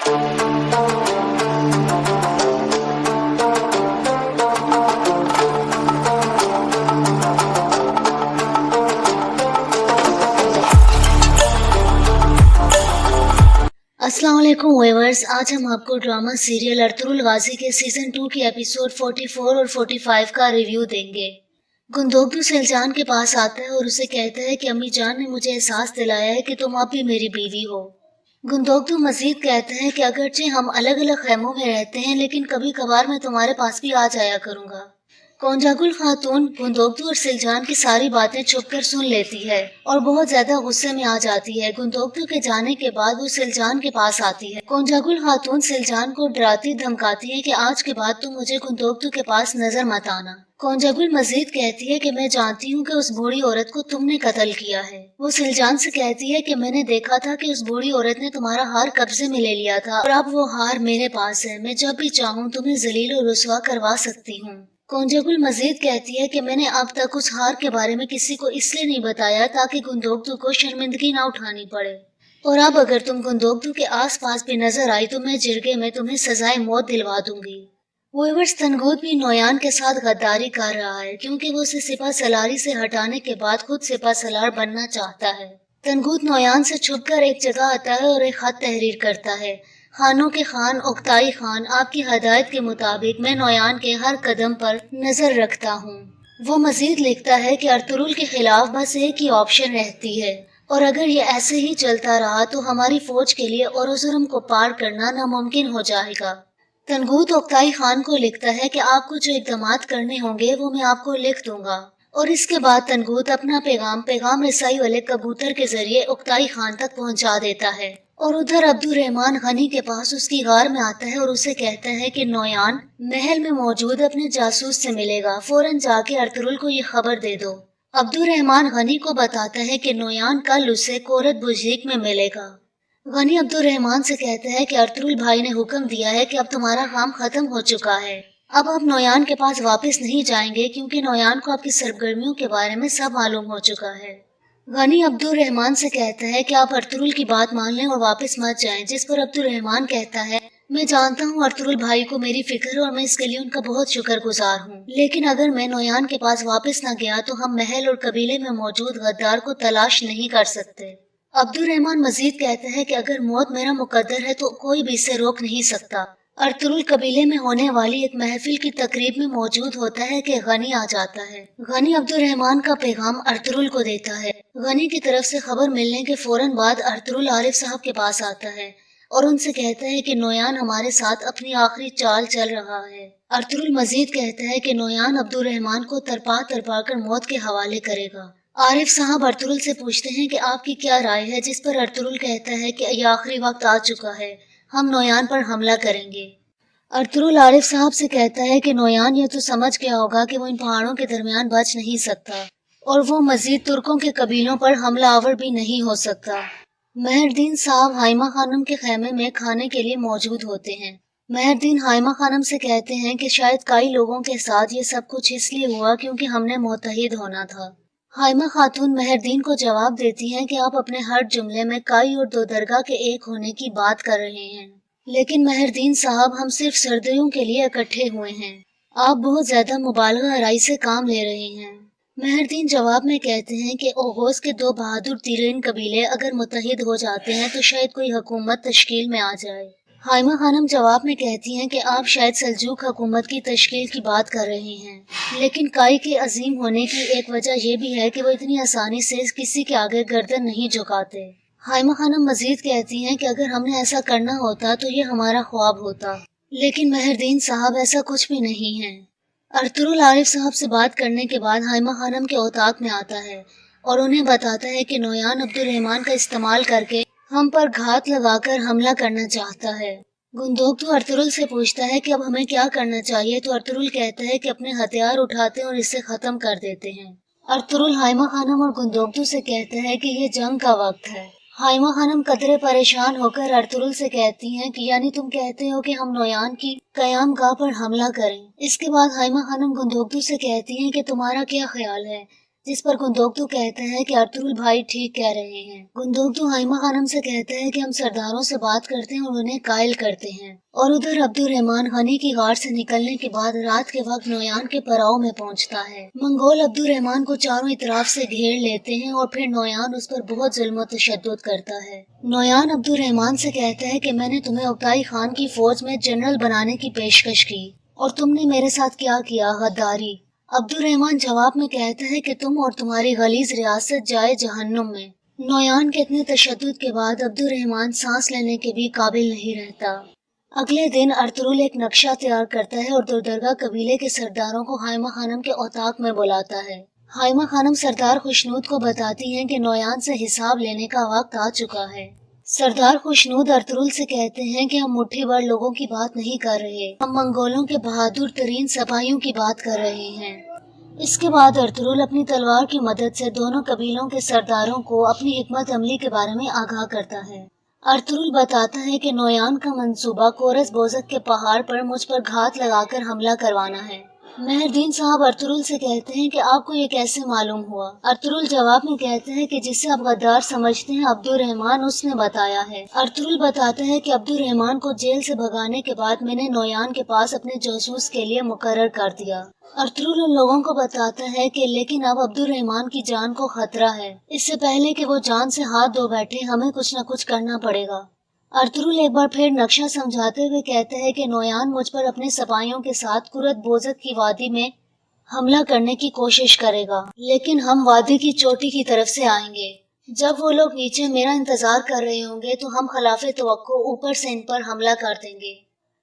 अस्सलाम वालेकुम व्यूअर्स, आज हम आपको ड्रामा सीरियल अर्तुगरुल गाजी के सीजन 2 की एपिसोड 44 और 45 का रिव्यू देंगे। गुंदोगदू सेलजान के पास आता है और उसे कहता है कि अम्मी जान ने मुझे एहसास दिलाया है कि तुम अब भी मेरी बीवी हो। गुंदोगदू मजीद कहता है कि अगरचे हम अलग अलग खैमों में रहते हैं लेकिन कभी कभार मैं तुम्हारे पास भी आ जाया करूंगा। कोंजागुल खातून गुंदोगदू और सिलजान की सारी बातें छुपकर सुन लेती है और बहुत ज्यादा गुस्से में आ जाती है। गुंदोगदू के जाने के बाद वो सिलजान के पास आती है। कोंजागुल खातून सिलजान को डराती धमकाती है कि आज के बाद तुम मुझे गुंदोगदू के पास नजर मत आना। कोंजागुल मजीद कहती है कि मैं जानती हूँ कि उस बूढ़ी औरत को तुमने कत्ल किया है। वो सिलजान से कहती है कि मैंने देखा था कि उस बूढ़ी औरत ने तुम्हारा हार कब्जे में ले लिया था और अब वो हार मेरे पास है। मैं जब भी चाहूँ तुम्हें जलील और रुसवा करवा सकती हूँ। कोंजागुल मजीद कहती है कि मैंने अब तक उस हार के बारे में किसी को इसलिए नहीं बताया ताकि गुंदोगदू को शर्मिंदगी ना उठानी पड़े, और अब अगर तुम गुंदोगदू के आसपास भी नजर आई तो मैं जिरगे में तुम्हें सजाए मौत दिलवा दूंगी। व्यूअर्स, तनगूद भी नोयान के साथ गद्दारी कर रहा है क्योंकि वो उसे सिपा सलारी से हटाने के बाद खुद सिपा सलार बनना चाहता है। तनगूद नोयान से छुपकर एक जगह आता है और एक खत तहरीर करता है। खानों के खान ओक्ताई खान, आपकी हदायत के मुताबिक मैं नोयान के हर कदम पर नजर रखता हूँ। वो मजीद लिखता है कि अर्तुगरुल के खिलाफ बस एक ही ऑप्शन रहती है और अगर ये ऐसे ही चलता रहा तो हमारी फौज के लिए ओरोजुरम को पार करना नामुमकिन हो जाएगा। तनगूद ओक्ताई खान को लिखता है कि आपको जो इक़दामात करने होंगे वो मैं आपको लिख दूंगा, और इसके बाद तनगूद अपना पैगाम रसाई वाले कबूतर के जरिए ओक्ताई खान तक पहुंचा देता है। और उधर अब्दुर्रहमान गनी के पास उसकी गार में आता है और उसे कहता है कि नोयान महल में मौजूद अपने जासूस से मिलेगा, फौरन जाके अर्तुगरुल को ये खबर दे दो। अब्दुर्रहमान गनी को बताता है कि नोयान कल उसे कोरत बुजीक में मिलेगा। गनी अब्दुर्रहमान से कहता है कि अर्तुगरुल भाई ने हुक्म दिया है कि अब तुम्हारा काम खत्म हो चुका है, अब आप नोयान के पास वापस नहीं जाएंगे क्योंकि नोयान को आपकी सरगर्मियों के बारे में सब मालूम हो चुका है। गनी अब्दुर्रहमान से कहता है कि आप अर्तुगरुल की बात मान लें और वापस मत जाएं, जिस पर अब्दुर्रहमान कहता है मैं जानता हूँ अर्तुगरुल भाई को मेरी फिक्र है और मैं इसके लिए उनका बहुत शुक्रगुजार हूँ, लेकिन अगर मैं नोयान के पास वापस न गया तो हम महल और कबीले में मौजूद गद्दार को तलाश नहीं कर सकते। अब्दुर्रहमान मजीद कहता है कि अगर मौत मेरा मुकद्दर है तो कोई भी इसे रोक नहीं सकता। अर्तुगरुल कबीले में होने वाली एक महफिल की तकरीब में मौजूद होता है कि गनी आ जाता है। गनी अब्दुर्रहमान का पैगाम अर्तुगरुल को देता है। गनी की तरफ से खबर मिलने के फौरन बाद अर्तुगरुल आरिफ साहब के पास आता है और उनसे कहता है कि नोयान हमारे साथ अपनी आखिरी चाल चल रहा है। अर्तुगरुल मजीद कहता है कि नोयान अब्दुर्रहमान को तरपा कर मौत के हवाले करेगा। आरिफ साहब अर्तुगरुल से पूछते हैं कि आपकी क्या राय है, जिस पर अर्तुगरुल कहता है कि ये आखिरी वक्त आ चुका है, हम नोयान पर हमला करेंगे। अर्तुगरुल आरिफ साहब से कहता है कि नोयान ये तो समझ गया होगा कि वो इन पहाड़ों के दरमियान बच नहीं सकता और वो मजीद तुर्कों के कबीलों पर हमला आवर भी नहीं हो सकता। मेहरदीन साहब हाइमा खानम के खेमे में खाने के लिए मौजूद होते हैं। मेहरदीन हाइमा खानम से कहते हैं कि शायद कई लोगों के साथ ये सब कुछ इसलिए हुआ क्योंकि हमने मुत्तहिद होना था। हाइमा खातून मेहरदीन को जवाब देती हैं कि आप अपने हर जुमले में कई और दो दरगाह के एक होने की बात कर रहे हैं, लेकिन मेहरदीन साहब हम सिर्फ सर्दियों के लिए इकट्ठे हुए हैं, आप बहुत ज्यादा मुबालगा आराई से काम ले रहे हैं। मेहरदीन जवाब में कहते हैं कि ओगोस के दो बहादुर तीरीन कबीले अगर मुत्तहिद हो जाते हैं तो शायद कोई हुकूमत तश्कील में आ जाए। हाइमा खानम जवाब में कहती हैं कि आप शायद सल्जूक हुकूमत की तश्कील की बात कर रहे हैं, लेकिन काई के अजीम होने की एक वजह यह भी है कि वो इतनी आसानी से किसी के आगे गर्दन नहीं झुकाते। हाइमा खानम मजीद कहती हैं कि अगर हमने ऐसा करना होता तो ये हमारा ख्वाब होता, लेकिन मेहरदीन साहब ऐसा कुछ भी नहीं है। अर्तुगरुल आरिफ साहब से बात करने के बाद हाइमा खानम के औताक में आता है और उन्हें बताता है कि नोयान अब्दुर्रहमान का इस्तेमाल करके हम पर घात लगाकर हमला करना चाहता है। गुंदोगदू अर्तुगरुल से पूछता है कि अब हमें क्या करना चाहिए, तो अर्तुगरुल कहता है कि अपने हथियार उठाते हैं और इसे खत्म कर देते हैं। अर्तुगरुल हाइमा खानम और गुंदोगदू से कहता है कि ये जंग का वक्त है। हाइमा खानम कदरे परेशान होकर अर्तुगरुल से कहती हैं कि यानी तुम कहते हो कि हम नोयान की कयाम गाह पर हमला करें। इसके बाद हाइमा खानम गुंदोगदू से कहती हैं कि तुम्हारा क्या ख्याल है, जिस पर गुंदोक्तू कहता है कि अर्तुरुल भाई ठीक कह रहे हैं। गुंदोक्तू हाइमा खानम से कहता है कि हम सरदारों से बात करते हैं और उन्हें कायल करते हैं। और उधर अब्दुर्रहमान गनी की गार से निकलने के बाद रात के वक्त नोयान के पड़ाव में पहुंचता है। मंगोल अब्दुर्रहमान को चारों तरफ से घेर लेते हैं और फिर नोयान उस पर बहुत जुल्म तशद्दुद करता है। नोयान अब्दुर्रहमान से कहता है कि मैंने तुम्हें उक्ताई खान की फौज में जनरल बनाने की पेशकश की और तुमने मेरे साथ क्या किया, गद्दारी। अब्दुर्रहमान जवाब में कहता है कि तुम और तुम्हारी गलीज रियासत जाए जहन्नुम में। नोयान के इतने तशद्दुद के बाद अब्दुर्रहमान सांस लेने के भी काबिल नहीं रहता। अगले दिन अर्तुरुल एक नक्शा तैयार करता है और दुर्दरगा कबीले के सरदारों को हाइमा खानम के औताक में बुलाता है। हाइमा खानम सरदार खुशनूद को बताती हैं कि नोयान से हिसाब लेने का वक्त आ चुका है। सरदार खुशनूद अर्तुरुल से कहते हैं कि हम मुट्ठी भर लोगों की बात नहीं कर रहे, हम मंगोलों के बहादुर तरीन सिपाहियों की बात कर रहे हैं। इसके बाद अर्तुरुल अपनी तलवार की मदद से दोनों कबीलों के सरदारों को अपनी हिकमत अमली के बारे में आगाह करता है। अर्तुरुल बताता है कि नोयान का मंसूबा कोरस बोजक के पहाड़ पर मुझ पर घात लगाकर हमला करवाना है। मेहरदीन साहब अर्तुरुल से कहते हैं कि आपको ये कैसे मालूम हुआ। अर्तुरुल जवाब में कहते हैं कि जिसे आप गद्दार समझते हैं अब्दुर्रहमान उसने बताया है। अर्तुरुल बताता है कि अब्दुर्रहमान को जेल से भगाने के बाद मैंने नोयान के पास अपने जासूस के लिए मुकर्रर कर दिया। अर्तुरुल उन लोगों को बताता है कि लेकिन अब अब्दुर्रहमान की जान को खतरा है, इससे पहले कि वो जान से हाथ धो बैठे हमें कुछ न कुछ करना पड़ेगा। अर्तुरुल एक बार फिर नक्शा समझाते हुए कहते हैं कि नोयान मुझ पर अपने सिपाहियों के साथ कुरत बोजक की वादी में हमला करने की कोशिश करेगा, लेकिन हम वादी की चोटी की तरफ से आएंगे। जब वो लोग नीचे मेरा इंतजार कर रहे होंगे तो हम खिलाफे तवक्को ऊपर से इन पर हमला कर देंगे।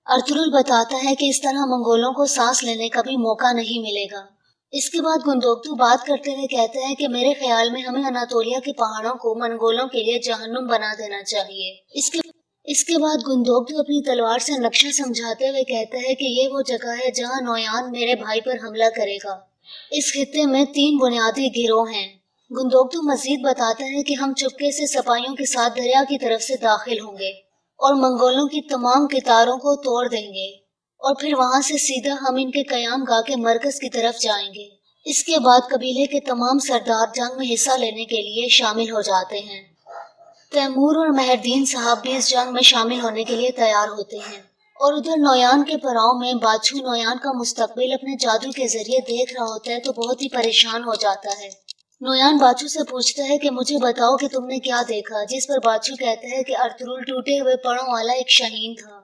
अर्तुरुल बताता है कि इस तरह मंगोलों को सांस लेने का भी मौका नहीं मिलेगा। इसके बाद गुंदोक्तू बात करते हुए कहते हैं कि मेरे ख्याल में हमें अनातोलिया के पहाड़ों को मंगोलों के लिए जहन्नुम बना देना चाहिए। इसके बाद गुंदोक्तू अपनी तलवार से नक्शा समझाते हुए कहता है कि ये वो जगह है जहां नोयान मेरे भाई पर हमला करेगा। इस खित्ते में 3 बुनियादी गिरोह हैं। गुंदोक्तू मजीद बताता है कि हम चुपके से सिपाहियों के साथ दरिया की तरफ से दाखिल होंगे और मंगोलों की तमाम कितारों को तोड़ देंगे और फिर वहां से सीधा हम इनके कयाम गाह के मरकज की तरफ जाएंगे। इसके बाद कबीले के तमाम सरदार जंग में हिस्सा लेने के लिए शामिल हो जाते हैं। तैमूर और मेहरदीन साहब भी इस जंग में शामिल होने के लिए तैयार होते हैं। और उधर नोयान के पड़ाव में बाछू नोयान का मुस्तकबिल अपने जादू के जरिए देख रहा होता है तो बहुत ही परेशान हो जाता है। नोयान बाछू से पूछता है कि मुझे बताओ कि तुमने क्या देखा, जिस पर बाछू कहता है कि अर्तुरुल टूटे हुए पड़ों वाला एक शाहीन था,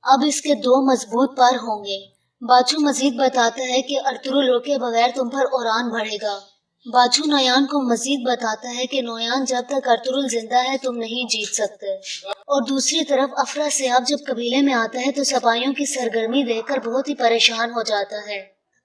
अब इसके 2 मजबूत पर होंगे। बाछू मजीद बताता है कि अर्तुरुल रुके बगैर तुम पर उड़ान भरेगा। बाछू नोयान को मजीद बताता है कि नोयान जब तक अर्तुरुल जिंदा है तुम नहीं जीत सकते। और दूसरी तरफ अफरा सियाब जब कबीले में आता है तो सिपाहियों की सरगर्मी देखकर बहुत ही परेशान हो जाता है।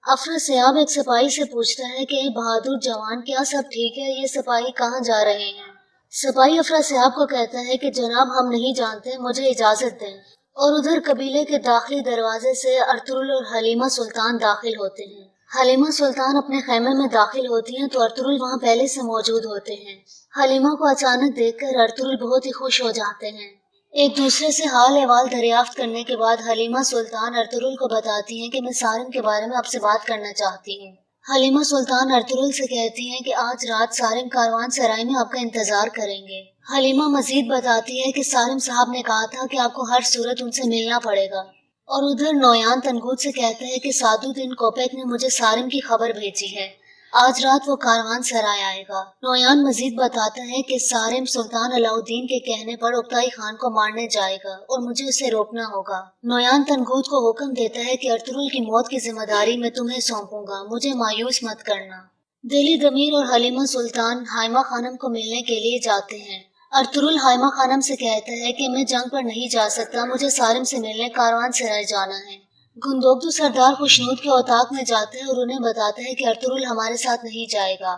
अफरा सियाब एक सिपाही से पूछता है कि बहादुर जवान, क्या सब ठीक है, ये सिपाही कहाँ जा रहे हैं। सिपाही अफरा सियाब को कहता है कि जनाब हम नहीं जानते, मुझे इजाजत दें। और उधर कबीले के दाखिली दरवाजे से अर्तुरुल और हलीमा सुल्तान दाखिल होते हैं। हलीमा सुल्तान अपने खैमे में दाखिल होती हैं तो अर्तुरुल वहाँ पहले से मौजूद होते हैं। हलीमा को अचानक देखकर अर्तुरुल बहुत ही खुश हो जाते हैं। एक दूसरे से हाल अहवाल दरियाफ्त करने के बाद हलीमा सुल्तान अर्तुरुल को बताती हैं कि मैं सारिम के बारे में आपसे बात करना चाहती हूँ। हलीमा सुल्तान अर्तुरुल से कहती हैं कि आज रात सारिम कारवान सराय में आपका इंतजार करेंगे। हलीमा मजीद बताती है कि सारिम साहब ने कहा था कि आपको हर सूरत उनसे मिलना पड़ेगा। और उधर नोयान तनगूद से कहता है कि सादुद्दीन कोपेक ने मुझे सारिम की खबर भेजी है, आज रात वो कारवान सराय आएगा। नोयान मजीद बताता है कि सारिम सुल्तान अलाउद्दीन के कहने पर उक्ताई खान को मारने जाएगा और मुझे उसे रोकना होगा। नोयान तनगूद को हुक्म देता है कि अर्तुरुल की मौत की जिम्मेदारी मैं तुम्हें सौंपूंगा, मुझे मायूस मत करना। दिली दमीर और हलीमा सुल्तान हाइमा खानम को मिलने के लिए जाते हैं। अर्तुरुल हाइमा खानम से कहता है कि मैं जंग पर नहीं जा सकता, मुझे सारिम से मिलने कारवान सराय जाना है। गुंदोक्तू सरदार खुशनूद के औताक में जाता है और उन्हें बताता है कि अर्तुरुल हमारे साथ नहीं जाएगा,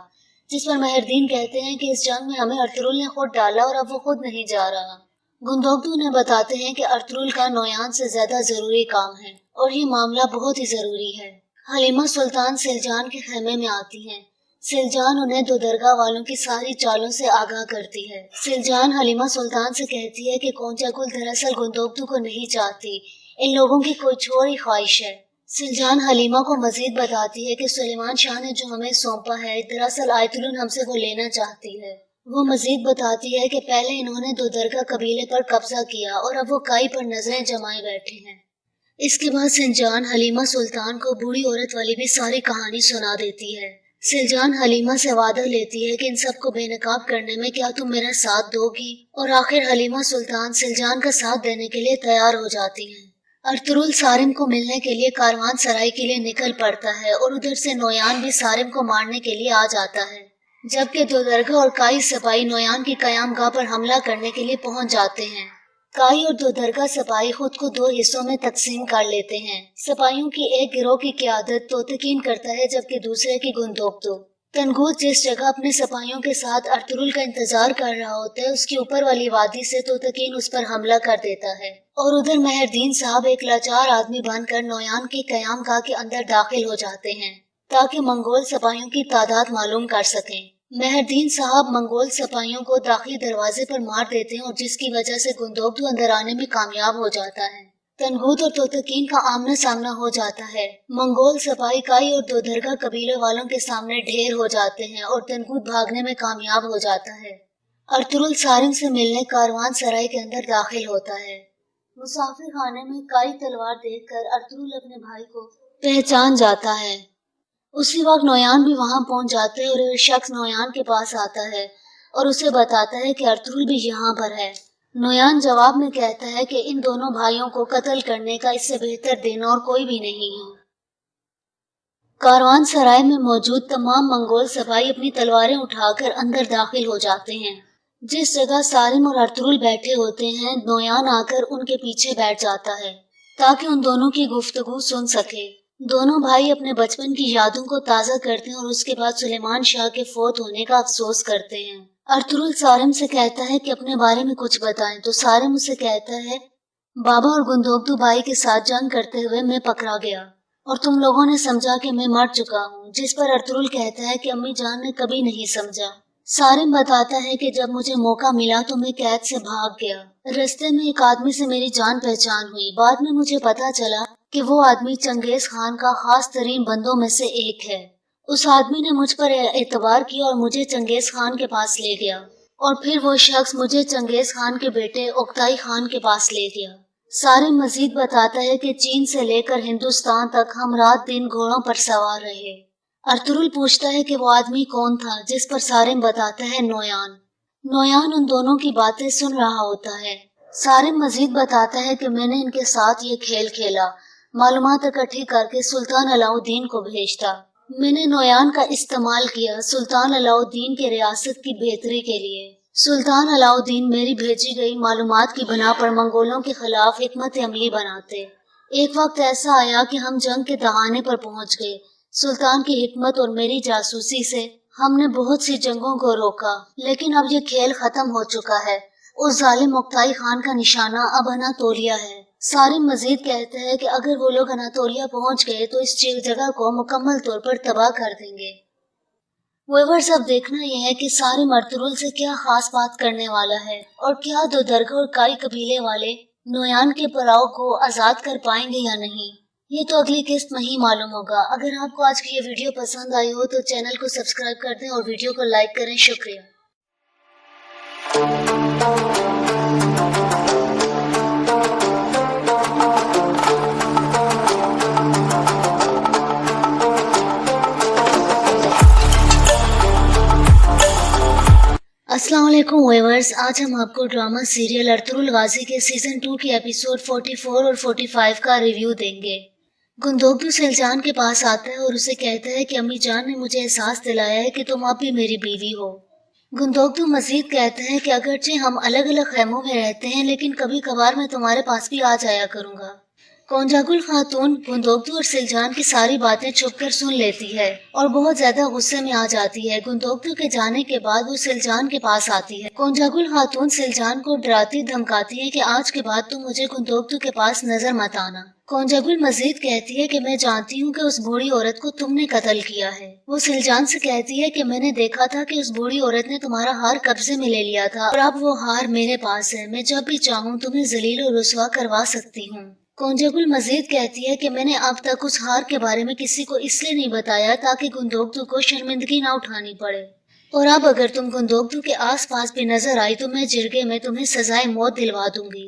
जिस पर मेहरदीन कहते हैं कि इस जंग में हमें अर्तुरुल ने खुद डाला और अब वो खुद नहीं जा रहा। गुंदोक्तू उन्हें बताते हैं कि अर्तुरुल का नोयान से ज्यादा जरूरी काम है और ये मामला बहुत ही जरूरी है। हलीमा सुल्तान सिलजान के खेमे में आती हैं। सिलजान उन्हें दो दरगाह वालों की सारी चालों से आगाह करती है। सिलजान हलीमा सुल्तान से कहती है कि कोंचा कुल दरअसल गुंदोक्तू को नहीं चाहती, इन लोगों की कोई छोर ही ख्वाहिश है। सिलजान हलीमा को मजीद बताती है कि सुलेमान शाह ने जो हमें सौंपा है दरअसल आयतुलन हमसे वो लेना चाहती है। वो मजीद बताती है कि पहले इन्होंने दो दरगाह कबीले पर कब्जा किया और अब वो काई पर नजरें जमाए बैठे हैं। इसके बाद सिलजान हलीमा सुल्तान को बूढ़ी औरत वाली भी सारी कहानी सुना देती है। सिलजान हलीमा से वादा लेती है कि इन सबको बेनकाब करने में क्या तुम मेरा साथ दोगी, और आखिर हलीमा सुल्तान सिलजान का साथ देने के लिए तैयार हो जाती हैं। अर्तुरुल सारिम को मिलने के लिए कारवान सराय के लिए निकल पड़ता है और उधर से नोयान भी सारिम को मारने के लिए आ जाता है, जबकि दो दरगाह और काई सिपाही नोयान की कयामगाह पर हमला करने के लिए पहुंच जाते हैं। काई और दो दरगाह सिपाही खुद को दो हिस्सों में तकसीम कर लेते हैं। सिपाहियों की एक गिरोह की क़यादत तोतकीन करता है जबकि दूसरे की गुंदोक्तु। तनगूत जिस जगह अपने सिपाहियों के साथ अर्तुरुल का इंतजार कर रहा होता है उसकी ऊपर वाली वादी से तोतकीन उस पर हमला कर देता है, और उधर मेहरदीन साहब एक लाचार आदमी बनकर नोयान की कयामगाह के अंदर दाखिल हो जाते हैं ताकि मंगोल सिपाहियों की तादाद मालूम कर सकें। मेहरदीन साहब मंगोल सिपाहियों को दाखिली दरवाजे पर मार देते हैं और जिसकी वजह से गुंदोक्तु अंदर आने में कामयाब हो जाता है। तनगूत और तोतकीन का आमना सामना हो जाता है। मंगोल सिपाही काई और दो दरगाह कबीले वालों के सामने ढेर हो जाते हैं और तनगूत भागने में कामयाब हो जाता है। अर्तुरुल सारिम से मिलने कारवान सराय के अंदर दाखिल होता है। मुसाफिर खाने में काई तलवार देखकर अर्तुरुल अपने भाई को पहचान जाता है। उसी वक्त नोयान भी वहां पहुंच जाता है और एक शख्स नोयान के पास आता है और उसे बताता है कि अर्तुरुल भी यहाँ पर है। नोयान जवाब में कहता है कि इन दोनों भाइयों को कत्ल करने का इससे बेहतर दिन और कोई भी नहीं है। कारवान सराय में मौजूद तमाम मंगोल सिपाही अपनी तलवारें उठाकर अंदर दाखिल हो जाते हैं। जिस जगह सारिम और अर्तुरुल बैठे होते हैं नोयान आकर उनके पीछे बैठ जाता है ताकि उन दोनों की गुफ्तगू सुन सके। दोनों भाई अपने बचपन की यादों को ताज़ा करते हैं और उसके बाद सुलेमान शाह के फौत होने का अफसोस करते हैं। अर्तुरुल सारिम से कहता है कि अपने बारे में कुछ बताएं, तो सारिम उसे कहता है बाबा और गुंदोक्तु भाई के साथ जंग करते हुए मैं पकड़ा गया और तुम लोगों ने समझा कि मैं मर चुका हूँ, जिस पर अर्तुरुल कहता है कि अम्मी जान ने कभी नहीं समझा। सारिम बताता है कि जब मुझे मौका मिला तो मैं कैद से भाग गया। रास्ते में एक आदमी से मेरी जान पहचान हुई। बाद में मुझे पता चला कि वो आदमी चंगेज खान का खास तरीन बंदों में से एक है। उस आदमी ने मुझ पर एतबार किया और मुझे चंगेज खान के पास ले गया, और फिर वो शख्स मुझे चंगेज खान के बेटे उक्ताई खान के पास ले गया। सारिम मजीद बताता है कि चीन से लेकर हिंदुस्तान तक हम रात दिन घोड़ों पर सवार रहे। अर्तुरुल पूछता है कि वो आदमी कौन था, जिस पर सारिम बताता है नोयान। नोयान उन दोनों की बातें सुन रहा होता है। सारिम मजीद बताता है कि मैंने इनके साथ ये खेल खेला, मालूमात इकट्ठी करके सुल्तान अलाउद्दीन को भेजता। मैंने नोयान का इस्तेमाल किया सुल्तान अलाउद्दीन के रियासत की बेहतरी के लिए। सुल्तान अलाउद्दीन मेरी भेजी गई मालूमात की बना पर मंगोलों के खिलाफ हिकमत अमली बनाते। एक वक्त ऐसा आया कि हम जंग के दहाने पर पहुंच गए। सुल्तान की हिकमत और मेरी जासूसी से हमने बहुत सी जंगों को रोका, लेकिन अब ये खेल खत्म हो चुका है। उस जालिम उक्ताई खान का निशाना अब अनातोलिया है। सारिम मजीद कहते हैं कि अगर वो लोग अनातोलिया पहुंच गए तो इस जगह को मुकम्मल तौर पर तबाह कर देंगे। व्यूअर्स, अब देखना यह है कि सारिम अर्तुरुल से क्या खास बात करने वाला है और क्या दो दरगाह और काई कबीले वाले नोयान के पड़ाव को आजाद कर पाएंगे या नहीं, ये तो अगली किस्त में ही मालूम होगा। अगर आपको आज की ये वीडियो पसंद आई हो तो चैनल को सब्सक्राइब कर दें और वीडियो को लाइक करें। शुक्रिया। अस्सलाम वालेकुम व्यूअर्स, आज हम आपको ड्रामा सीरियल अर्तुरुल गाजी के सीजन 2 की एपिसोड 44 और 45 का रिव्यू देंगे। गुंदोक्तु सिलजान के पास आता है और उसे कहता है कि अम्मी जान ने मुझे एहसास दिलाया है कि तुम अब भी मेरी बीवी हो। गुंदोक्तु मजीद कहते हैं कि अगरचे हम अलग अलग खैमों में रहते हैं लेकिन कभी कभार मैं तुम्हारे पास भी आ जाया करूंगा। कोंजागुल खातून गुंदोक्तु और सिलजान की सारी बातें छुपकर सुन लेती है और बहुत ज्यादा गुस्से में आ जाती है। गुंदोक्तु के जाने के बाद वो सिलजान के पास आती है। कोंजागुल खातून सिलजान को डराती धमकाती है कि आज के बाद तुम मुझे गुंदोक्तु के पास नजर मत आना। कोंजागुल मजीद कहती है कि मैं जानती हूँ कि उस बूढ़ी औरत को तुमने कत्ल किया है। वो सिलजान से कहती है कि मैंने देखा था कि उस बूढ़ी औरत ने तुम्हारा हार कब्जे में ले लिया था और अब वो हार मेरे पास है। मैं जब भी चाहूँ तुम्हें जलील और रुसवा करवा सकती हूँ। کونجگل مزید کہتی ہے کہ میں نے اب تک اس ہار کے بارے میں کسی کو اس لیے نہیں بتایا تاکہ گندوگدو کو شرمندگی نہ اٹھانی پڑے، اور اب اگر تم گندوگدو کے آس پاس بھی نظر آئی تو میں جرگے میں تمہیں سزائے موت دلوا دوں گی۔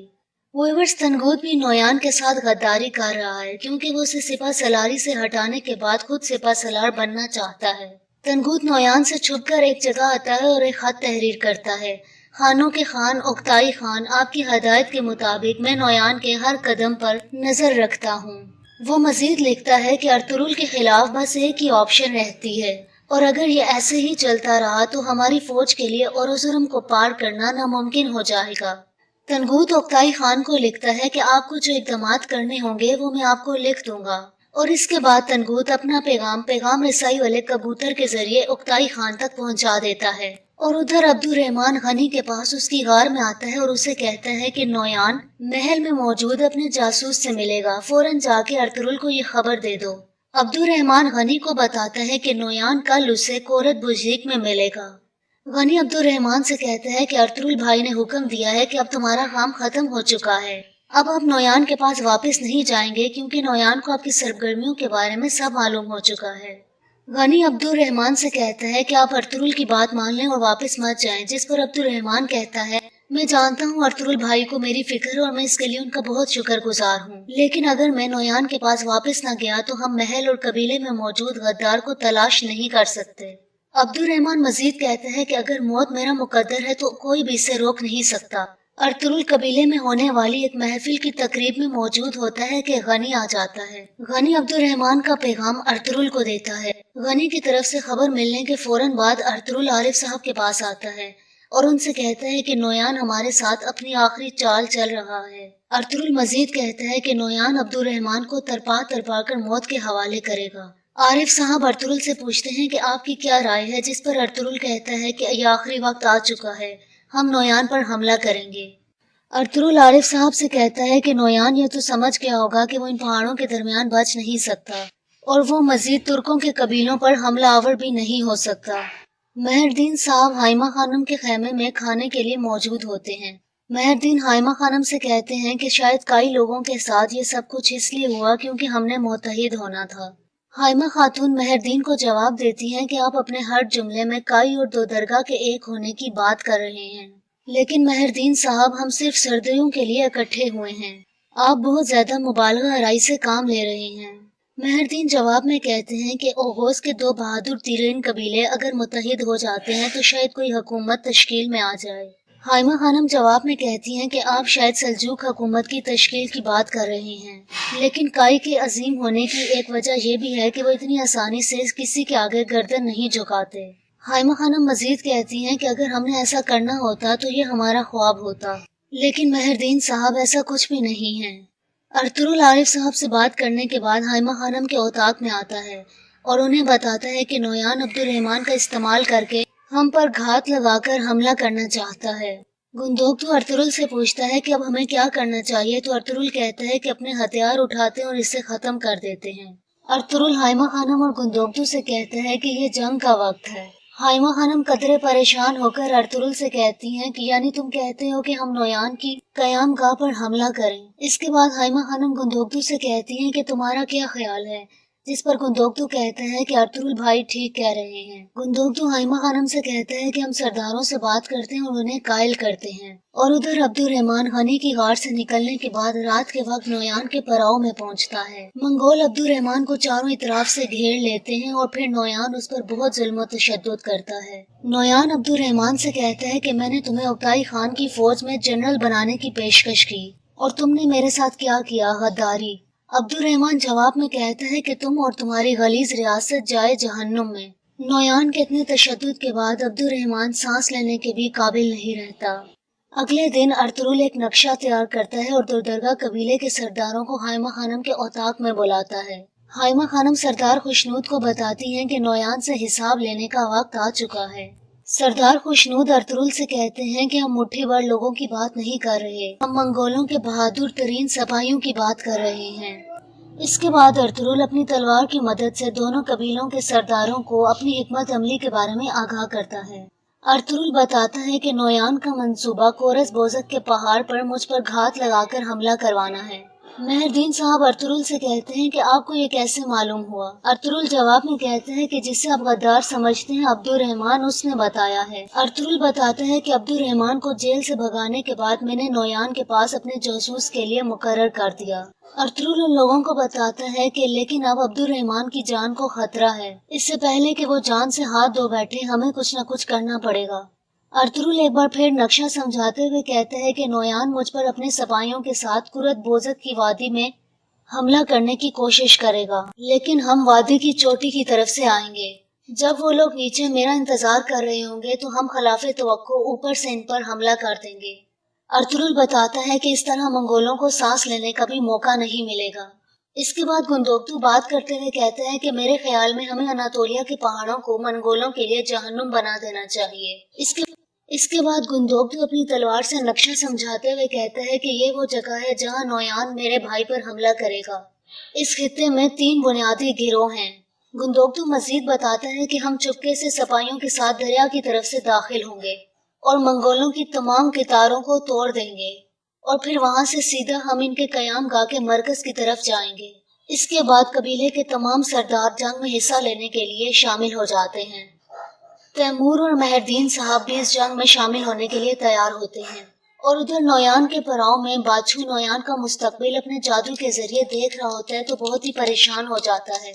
ویورز، تنگود بھی نویان کے ساتھ غداری کر رہا ہے کیونکہ وہ اسے سپہ سالاری سے ہٹانے کے بعد خود سپہ سالار بننا چاہتا ہے۔ تنگود نویان سے چھپ کر ایک جگہ آتا ہے اور ایک خط تحریر کرتا ہے: خانوں کے خان اوکتائی خان، آپ کی ہدایت کے مطابق میں نویان کے ہر قدم پر نظر رکھتا ہوں۔ وہ مزید لکھتا ہے کہ ارطغرل کے خلاف بس ایک ہی آپشن رہتی ہے، اور اگر یہ ایسے ہی چلتا رہا تو ہماری فوج کے لیے اورزرم کو پار کرنا ناممکن ہو جائے گا۔ تنگود اوکتائی خان کو لکھتا ہے کہ آپ کو جو اقدامات کرنے ہوں گے وہ میں آپ کو لکھ دوں گا، اور اس کے بعد تنگود اپنا پیغام رسائی والے کبوتر کے ذریعے اوکتائی خان تک پہنچا دیتا ہے، اور ادھر عبدالرحمن غنی کے پاس اس کی غار میں آتا ہے اور اسے کہتا ہے کہ نویان محل میں موجود اپنے جاسوس سے ملے گا، فوراً جا کے ارطغرل کو یہ خبر دے دو۔ عبدالرحمن غنی کو بتاتا ہے کہ نویان کل اسے کورت بوجیک میں ملے گا۔ غنی عبدالرحمن سے کہتا ہے کہ ارطغرل بھائی نے حکم دیا ہے کہ اب تمہارا کام ختم ہو چکا ہے، اب آپ نویان کے پاس واپس نہیں جائیں گے کیونکہ نویان کو آپ کی سرگرمیوں کے بارے میں سب معلوم ہو چکا ہے۔ غنی عبدالرحمن سے کہتا ہے کہ آپ ارطغرل کی بات مان لیں اور واپس مت جائیں، جس پر عبدالرحمن کہتا ہے: میں جانتا ہوں ارطغرل بھائی کو میری فکر ہے اور میں اس کے لیے ان کا بہت شکر گزار ہوں، لیکن اگر میں نویان کے پاس واپس نہ گیا تو ہم محل اور قبیلے میں موجود غدار کو تلاش نہیں کر سکتے۔ عبدالرحمن مزید کہتا ہے کہ اگر موت میرا مقدر ہے تو کوئی بھی اسے روک نہیں سکتا۔ ارطغرل قبیلے میں ہونے والی ایک محفل کی تقریب میں موجود ہوتا ہے کہ غنی آ جاتا ہے۔ غنی عبدالرحمن کا پیغام ارطغرل کو دیتا ہے۔ غنی کی طرف سے خبر ملنے کے فوراً بعد ارطغرل عارف صاحب کے پاس آتا ہے اور ان سے کہتا ہے کہ نویان ہمارے ساتھ اپنی آخری چال چل رہا ہے۔ ارطغرل مزید کہتا ہے کہ نویان عبدالرحمن کو ترپا کر موت کے حوالے کرے گا۔ عارف صاحب ارطغرل سے پوچھتے ہیں کہ آپ کی کیا رائے ہے، جس پر ارطغرل کہتا ہے کہ یہ آخری وقت آ چکا ہے، ہم نویان پر حملہ کریں گے۔ ارطغرل عارف صاحب سے کہتا ہے کہ نویان یہ تو سمجھ گیا ہوگا کہ وہ ان پہاڑوں کے درمیان بچ نہیں سکتا، اور وہ مزید ترکوں کے قبیلوں پر حملہ آور بھی نہیں ہو سکتا۔ مہردین صاحب حائمہ خانم کے خیمے میں کھانے کے لیے موجود ہوتے ہیں۔ مہردین حائمہ خانم سے کہتے ہیں کہ شاید کئی لوگوں کے ساتھ یہ سب کچھ اس لیے ہوا کیونکہ ہم نے متحد ہونا تھا۔ حائمہ خاتون مہردین کو جواب دیتی ہیں کہ آپ اپنے ہر جملے میں کائی اور دو درگاہ کے ایک ہونے کی بات کر رہے ہیں، لیکن مہردین صاحب ہم صرف سردیوں کے لیے اکٹھے ہوئے ہیں، آپ بہت زیادہ مبالغہ آرائی سے کام لے رہے ہیں۔ مہردین جواب میں کہتے ہیں کہ اوغوز کے دو بہادر تیرین قبیلے اگر متحد ہو جاتے ہیں تو شاید کوئی حکومت تشکیل میں آ جائے۔ حائمہ خانم جواب میں کہتی ہیں کہ آپ شاید سلجوق حکومت کی تشکیل کی بات کر رہے ہیں، لیکن کائی کے عظیم ہونے کی ایک وجہ یہ بھی ہے کہ وہ اتنی آسانی سے کسی کے آگے گردن نہیں جھکاتے۔ حائمہ خانم مزید کہتی ہیں کہ اگر ہم نے ایسا کرنا ہوتا تو یہ ہمارا خواب ہوتا، لیکن مہردین صاحب ایسا کچھ بھی نہیں ہے۔ ارطغرل عارف صاحب سے بات کرنے کے بعد حائمہ خانم کے اوطاق میں آتا ہے اور انہیں بتاتا ہے کہ نویان عبدالرحمن کا استعمال کر کے ہم پر گھات لگا کر حملہ کرنا چاہتا ہے۔ گندوگدو ارطغرل سے پوچھتا ہے کہ اب ہمیں کیا کرنا چاہیے، تو ارطغرل کہتا ہے کہ اپنے ہتھیار اٹھاتے ہیں اور اسے ختم کر دیتے ہیں۔ ارطغرل حائمہ خانم اور گندوگدو سے کہتا ہے کہ یہ جنگ کا وقت ہے۔ حائمہ خانم قدرے پریشان ہو کر ارطغرل سے کہتی ہیں کہ یعنی تم کہتے ہو کہ ہم نویان کی قیام گاہ پر حملہ کریں۔ اس کے بعد حائمہ خانم گندوگدو سے کہتی ہیں کہ تمہارا کیا خیال ہے، جس پر گندوگدو کہتا ہے کہ ارطغرل بھائی ٹھیک کہہ رہے ہیں۔ گندوگدو حائمہ خانم سے کہتا ہے کہ ہم سرداروں سے بات کرتے ہیں اور انہیں قائل کرتے ہیں، اور ادھر عبدالرحمن غنی کی غار سے نکلنے کے بعد رات کے وقت نویان کے پراؤ میں پہنچتا ہے۔ منگول عبدالرحمن کو چاروں اطراف سے گھیر لیتے ہیں اور پھر نویان اس پر بہت ظلم و تشدد کرتا ہے۔ نویان عبدالرحمن سے کہتا ہے کہ میں نے تمہیں اوکتائی خان کی فوج میں جنرل بنانے کی پیشکش کی اور تم نے میرے ساتھ کیا کیا، غداری۔ عبدالرحمن جواب میں کہتا ہے کہ تم اور تمہاری غلیظ ریاست جائے جہنم میں۔ نویان کے اتنے تشدد کے بعد عبدالرحمن سانس لینے کے بھی قابل نہیں رہتا۔ اگلے دن ارطغرل ایک نقشہ تیار کرتا ہے اور دردرگا قبیلے کے سرداروں کو حائمہ خانم کے اوطاق میں بلاتا ہے۔ حائمہ خانم سردار خوشنود کو بتاتی ہیں کہ نویان سے حساب لینے کا وقت آ چکا ہے۔ سردار خوشنود ارطغرل سے کہتے ہیں کہ ہم مٹھی بھر لوگوں کی بات نہیں کر رہے، ہم منگولوں کے بہادر ترین سپاہیوں کی بات کر رہے ہیں۔ اس کے بعد ارطغرل اپنی تلوار کی مدد سے دونوں قبیلوں کے سرداروں کو اپنی حکمت عملی کے بارے میں آگاہ کرتا ہے۔ ارطغرل بتاتا ہے کہ نویان کا منصوبہ کورس بوزک کے پہاڑ پر مجھ پر گھات لگا کر حملہ کروانا ہے۔ मेहरदीन साहब अर्तुरुल से कहते हैं कि आपको ये कैसे मालूम हुआ। अर्तुरुल जवाब में कहते हैं कि जिसे आप गद्दार समझते हैं अब्दुल रहमान उसने बताया है। अर्तुरुल बताता है कि अब्दुल रहमान को जेल से भगाने के बाद मैंने नोयान के पास अपने जासूस के लिए मुकर्रर कर दिया। अर्तुरुल उन लोगों को बताता है कि लेकिन अब अब्दुल रहमान की जान को खतरा है। इससे पहले कि वो जान से हाथ धो बैठे हमें कुछ न कुछ करना पड़ेगा। अर्तुरुल एक बार फिर नक्शा समझाते हुए कहते हैं कि नोयान मुझ पर अपने सिपाहियों के साथ कुरत बोजत की वादी में हमला करने की कोशिश करेगा, लेकिन हम वादी की चोटी की तरफ से आएंगे। जब वो लोग नीचे मेरा इंतजार कर रहे होंगे तो हम खिलाफे तवक्को ऊपर से इन पर हमला कर देंगे। अर्तुरुल बताता है कि इस तरह मंगोलों को सांस लेने का भी मौका नहीं मिलेगा। इसके बाद गुंदोक्तू बात करते हुए कहते हैं कि मेरे ख्याल में हमें अनातोलिया के पहाड़ों को मंगोलों के लिए जहन्नुम बना देना चाहिए। इसके बाद गुंदोक्तू अपनी तलवार से नक्शा समझाते हुए कहता है कि ये वो जगह है जहां नोयान मेरे भाई पर हमला करेगा। इस खित्ते में 3 बुनियादी गिरोह हैं। गुंदोक्तू मजीद बताता है कि हम चुपके से सिपाहियों के साथ दरिया की तरफ से दाखिल होंगे और मंगोलों की तमाम कितारों को तोड़ देंगे और फिर वहां से सीधा हम इनके कयाम गाह के मरकज की तरफ जाएंगे। इसके बाद कबीले के तमाम सरदार जंग में हिस्सा लेने के लिए शामिल हो जाते हैं। तैमूर और मेहरदीन साहब भी इस जंग में शामिल होने के लिए तैयार होते हैं और उधर नोयान के पड़ाव में बाछू नोयान का मुस्तकबिल अपने जादू के जरिए देख रहा होता है तो बहुत ही परेशान हो जाता है।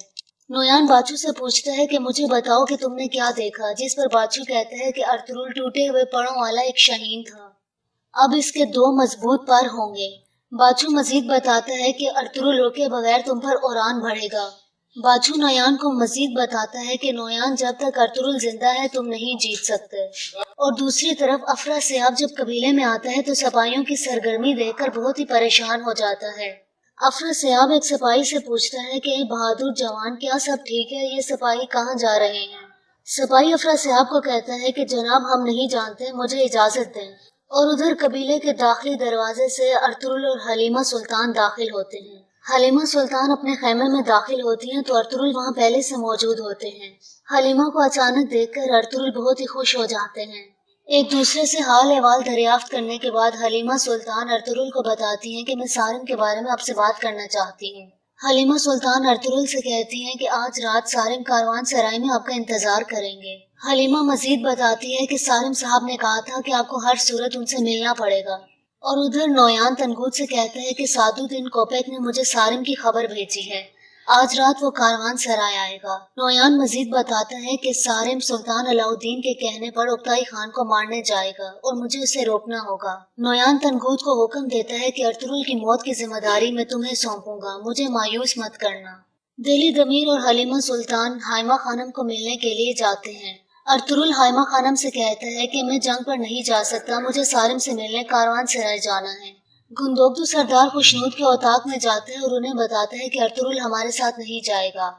नोयान बाछू से पूछता है कि मुझे बताओ कि तुमने क्या देखा, जिस पर बाछू कहता है कि अर्तुरुल टूटे हुए पड़ों वाला एक शाहीन था, अब इसके 2 मजबूत पर होंगे। बाछू मजीद बताता है कि अर्तुरुल रुके बगैर तुम पर उड़ान भरेगा। बाछू नोयान को मजीद बताता है कि नोयान जब तक अर्तुरुल जिंदा है तुम नहीं जीत सकते। और दूसरी तरफ अफरा सियाब जब कबीले में आता है तो सिपाहियों की सरगर्मी देखकर बहुत ही परेशान हो जाता है। अफरा सियाब एक सिपाही से पूछता है कि बहादुर जवान क्या सब ठीक है, ये सिपाही कहाँ जा रहे हैं। सिपाही अफरा सियाब को कहता है कि जनाब हम नहीं जानते, मुझे इजाजत दें। और उधर कबीले के दाखिली दरवाजे से अर्तुरुल और हलीमा सुल्तान दाखिल होते हैं। हलीमा सुल्तान अपने खैमे में दाखिल होती हैं तो अर्तुरुल वहाँ पहले से मौजूद होते हैं। हलीमा को अचानक देखकर अर्तुरुल बहुत ही खुश हो जाते हैं। एक दूसरे से हाल अहवाल दरियाफ्त करने के बाद हलीमा सुल्तान अर्तुरुल को बताती हैं कि मैं सारिम के बारे में आपसे बात करना चाहती हूँ। हलीमा सुल्तान अर्तुरुल से कहती हैं कि आज रात सारिम कारवान सराय में आपका इंतजार करेंगे। हलीमा मजीद बताती है कि सारिम साहब ने कहा था कि आपको हर सूरत उनसे मिलना पड़ेगा। और उधर नोयान तनगूद से कहता है कि सादुद्दीन कोपेक ने मुझे सारिम की खबर भेजी है, आज रात वो कारवान सराय आएगा। नोयान मजीद बताता है कि सारिम सुल्तान अलाउद्दीन के कहने पर उक्ताई खान को मारने जाएगा और मुझे उसे रोकना होगा। नोयान तनगूद को हुक्म देता है कि अर्तुरुल की मौत की जिम्मेदारी मैं तुम्हें सौंपूंगा, मुझे मायूस मत करना। दिली दमीर और हलीमा सुल्तान हाइमा खानम को मिलने के लिए जाते हैं। अर्तुरुल हाइमा खानम से कहता है कि मैं जंग पर नहीं जा सकता, मुझे सारिम से मिलने कारवान सराय जाना है। गुंदोक्तू सरदार खुशनूद के औताक में जाता है और उन्हें बताता है कि अर्तुरुल हमारे साथ नहीं जाएगा,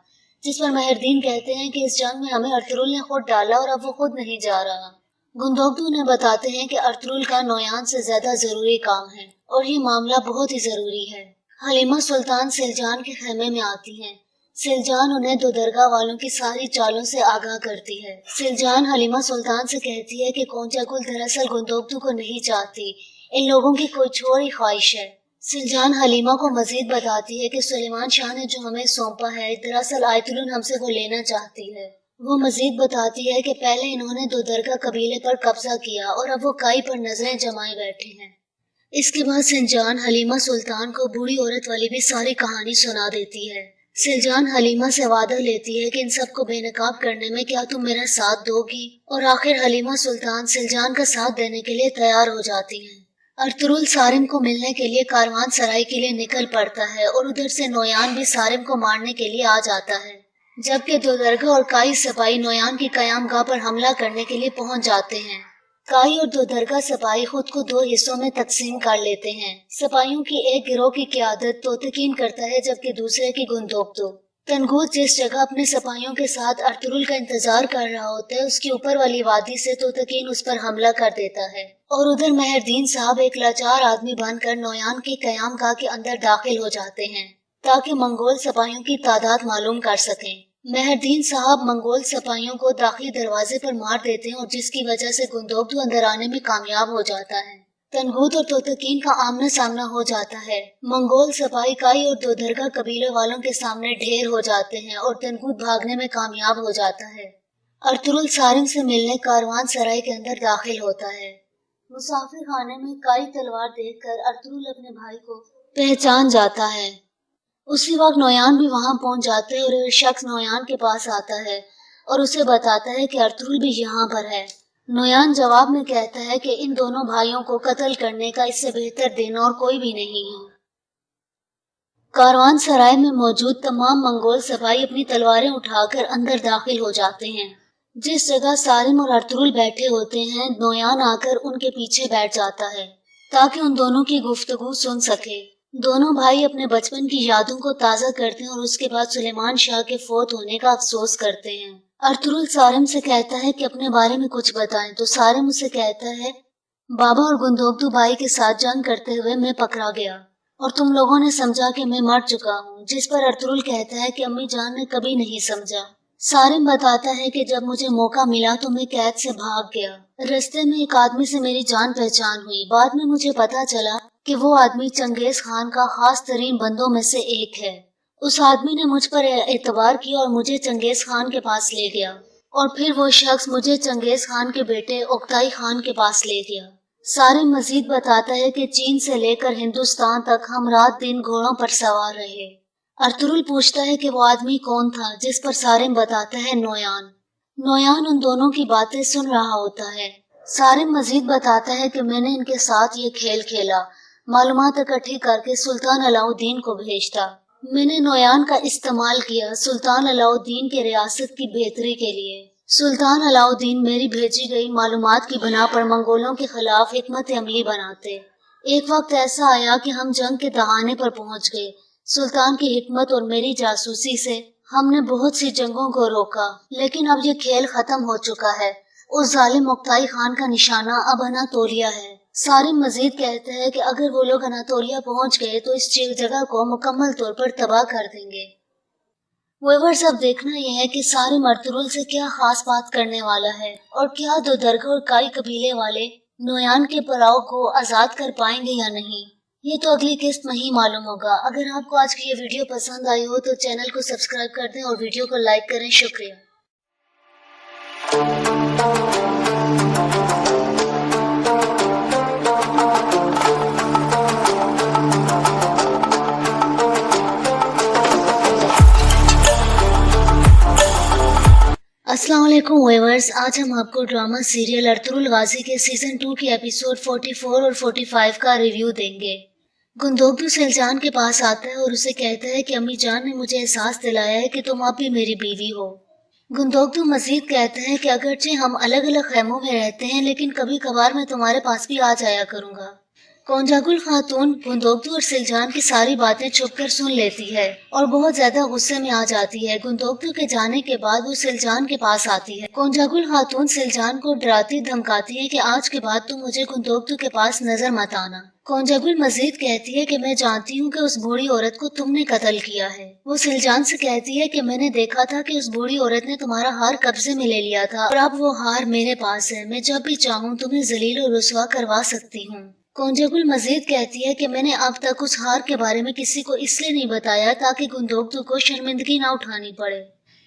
जिस पर मेहरदीन कहते हैं कि इस जंग में हमें अर्तुरुल ने खुद डाला और अब वो खुद नहीं जा रहा। गुंदोक्तू उन्हें बताते हैं कि अर्तुरुल का नोयान से ज्यादा जरूरी काम है और ये मामला बहुत ही जरूरी है। हलीमा सुल्तान सिलजान के खेमे में आती हैं। सिलजान उन्हें दो दरगाह वालों की सारी चालों से आगाह करती है। सिलजान हलीमा सुल्तान से कहती है कि कोंचाकुल दरअसल गुंदोक्तू को नहीं चाहती, इन लोगों की कोई और ही ख्वाहिश है। सिलजान हलीमा को मजीद बताती है कि सुलेमान शाह ने जो हमें सौंपा है दरअसल आयतुलन हमसे वो लेना चाहती है। वो मजीद बताती है कि पहले इन्होंने दो दरगाह कबीले पर कब्जा किया और अब वो काई पर नजरें जमाए बैठे हैं। इसके बाद सिलजान हलीमा सुल्तान को बूढ़ी औरत वाली भी सारी कहानी सुना देती है। सिलजान हलीमा से वादा लेती है कि इन सबको बेनकाब करने में क्या तुम मेरा साथ दोगी, और आखिर हलीमा सुल्तान सिलजान का साथ देने के लिए तैयार हो जाती हैं। अर्तुरुल सारिम को मिलने के लिए कारवान सराय के लिए निकल पड़ता है और उधर से नोयान भी सारिम को मारने के लिए आ जाता है, जबकि दो दरगाह और काई सिपाही नोयान की कयामगाह पर हमला करने के लिए पहुंच जाते हैं। काई और दो दरगाह सिपाही खुद को दो हिस्सों में तकसीम कर लेते हैं। सिपाहियों की एक गिरोह की क़यादत तोतकीन करता है जबकि दूसरे की गुंदोक्तू। तनगूद जिस जगह अपने सिपाहियों के साथ अर्तुरुल का इंतजार कर रहा होता है उसकी ऊपर वाली वादी से तोतकीन उस पर हमला कर देता है और उधर मेहरदीन साहब एक लाचार आदमी बनकर नोयान के कयामगाह के अंदर दाखिल हो जाते हैं ताकि मंगोल सिपाहियों की तादाद मालूम कर सकें। मेहरदीन साहब मंगोल सिपाहियों को दाखिली दरवाजे पर मार देते हैं और जिसकी वजह से गुंदोक्तू अंदर आने में कामयाब हो जाता है। तनगूत और तोतकीन का आमना सामना हो जाता है। मंगोल सपाही काई और दोदरगा कबीले वालों के सामने ढेर हो जाते हैं और तनगूत भागने में कामयाब हो जाता है। अर्तुरुल सारिम से मिलने कारवान सराय के अंदर दाखिल होता है। मुसाफिर खाने में काई तलवार देखकर अर्तुरुल अपने भाई को पहचान जाता है। उसी वक्त नोयान भी वहां पहुंच जाते हैं और एक शख्स नोयान के पास आता है और उसे बताता है कि अर्तुरुल भी यहाँ पर है। नोयान जवाब में कहता है कि इन दोनों भाइयों को कत्ल करने का इससे बेहतर दिन और कोई भी नहीं है। कारवान सराय में मौजूद तमाम मंगोल सिपाही अपनी तलवारें उठाकर अंदर दाखिल हो जाते हैं। जिस जगह सारिम और अर्तुरुल बैठे होते हैं, नोयान आकर उनके पीछे बैठ जाता है ताकि उन दोनों की गुफ्तगू सुन सके। दोनों भाई अपने बचपन की यादों को ताज़ा करते हैं और उसके बाद सुलेमान शाह के फौत होने का अफसोस करते हैं। अर्तुरुल सारिम से कहता है कि अपने बारे में कुछ बताएं, तो सारिम उसे कहता है, बाबा और गुंदोगदू भाई के साथ जंग करते हुए मैं पकड़ा गया और तुम लोगों ने समझा कि मैं मर चुका हूँ। जिस पर अर्तुरुल कहता है कि अम्मी जान ने कभी नहीं समझा। सारिम बताता है कि जब मुझे मौका मिला तो मैं कैद से भाग गया। रास्ते में एक आदमी से मेरी जान पहचान हुई। बाद में मुझे पता चला कि वो आदमी चंगेज खान का खास तरीन बंदों में से एक है। उस आदमी ने मुझ पर एतबार किया और मुझे चंगेज खान के पास ले गया और फिर वो शख्स मुझे चंगेज खान के बेटे ओक्ताई खान के पास ले गया। सारिम मजीद बताता है कि चीन से लेकर हिंदुस्तान तक हम रात दिन घोड़ों पर सवार रहे। अर्तुरुल पूछता है कि वो आदमी कौन था, जिस पर सारिम बताता है नोयान। नोयान उन दोनों की बातें सुन रहा होता है। सारिम मजीद बताता है कि मैंने इनके साथ ये खेल खेला, मालूमात इकट्ठी करके सुल्तान अलाउद्दीन को भेजता। मैंने नोयान का इस्तेमाल किया सुल्तान अलाउद्दीन के रियासत की बेहतरी के लिए। सुल्तान अलाउद्दीन मेरी भेजी गई मालूमात की बना पर मंगोलों के खिलाफ हिकमत अमली बनाते। एक वक्त ऐसा आया कि हम जंग के दहाने पर पहुंच गए। सुल्तान की हिकमत और मेरी जासूसी से हमने बहुत सी जंगों को रोका, लेकिन अब ये खेल खत्म हो चुका है। उस जालिम ओक्ताई खान का निशाना अब अनातोलिया है। सारिम मजीद कहते हैं कि अगर वो लोग अनातोलिया पहुंच गए तो इस जगह को मुकम्मल तौर पर तबाह कर देंगे। व्यूअर्स, अब देखना यह है कि सारिम अर्तुरुल से क्या खास बात करने वाला है और क्या दोदरगा और काई कबीले वाले नोयान के पड़ाव को आजाद कर पाएंगे या नहीं, ये तो अगली किस्त में ही मालूम होगा। अगर आपको आज की ये वीडियो पसंद आई हो तो चैनल को सब्सक्राइब कर दें और वीडियो को लाइक करें। शुक्रिया। अस्सलाम वालेकुम व्यूअर्स, आज हम आपको ड्रामा सीरियल अर्तुरुल गाजी के सीजन 2 की एपिसोड 44 और 45 का रिव्यू देंगे। गुंदोगदू सेलजान के पास आता है और उसे कहता है कि अम्मी जान ने मुझे एहसास दिलाया है कि तुम अब भी मेरी बीवी हो। गुंदोगदू मजीद कहते हैं कि अगरचे हम अलग अलग खैमों में रहते हैं, लेकिन कभी कभार मैं तुम्हारे पास भी आ जाया करूंगा। कोंजागुल खातून गुंदोगदू और सिलजान की सारी बातें छुपकर सुन लेती है और बहुत ज्यादा गुस्से में आ जाती है। गुंदोगदू के जाने के बाद वो सिलजान के पास आती है। कोंजागुल खातून सिलजान को डराती धमकाती है कि आज के बाद तुम मुझे गुंदोगदू के पास नजर मत आना। कोंजागुल मजीद कहती है कि मैं जानती हूँ कि उस बूढ़ी औरत को तुमने कत्ल किया है। वो सिलजान से कहती है कि मैंने देखा था कि उस बूढ़ी औरत ने तुम्हारा हार कब्जे में ले लिया था और अब वो हार मेरे पास है। मैं जब भी चाहूँ तुम्हें जलील और रुसवा करवा सकती हूँ। कोंजागुल मजीद कहती है कि मैंने अब तक उस हार के बारे में किसी को इसलिए नहीं बताया ताकि गुंदोगदू को शर्मिंदगी ना उठानी पड़े,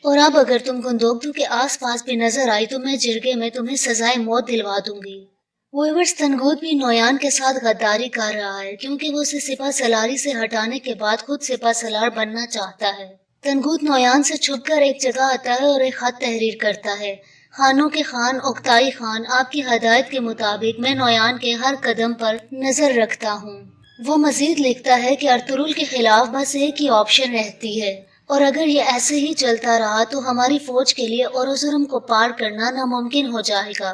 और अब अगर तुम गुंदोगदू के आसपास भी नजर आई तो मैं जिरगे में तुम्हें सजाए मौत दिलवा दूंगी। व्यूअर्स, तनगूत भी नोयान के साथ गद्दारी कर रहा है क्योंकि वो उसे सिपा सलारी से हटाने के बाद खुद सिपा सलार बनना चाहता है। तनगूत नोयान से छुपकर एक जगह आता है और एक खत तहरीर करता है। खानों के खान ओक्ताई खान, आपकी हदायत के मुताबिक मैं नोयान के हर कदम पर नजर रखता हूँ। वो मजीद लिखता है कि अर्तुरुल के खिलाफ बस एक ही ऑप्शन रहती है और अगर ये ऐसे ही चलता रहा तो हमारी फौज के लिए औरजुर्म को पार करना नामुमकिन हो जाएगा।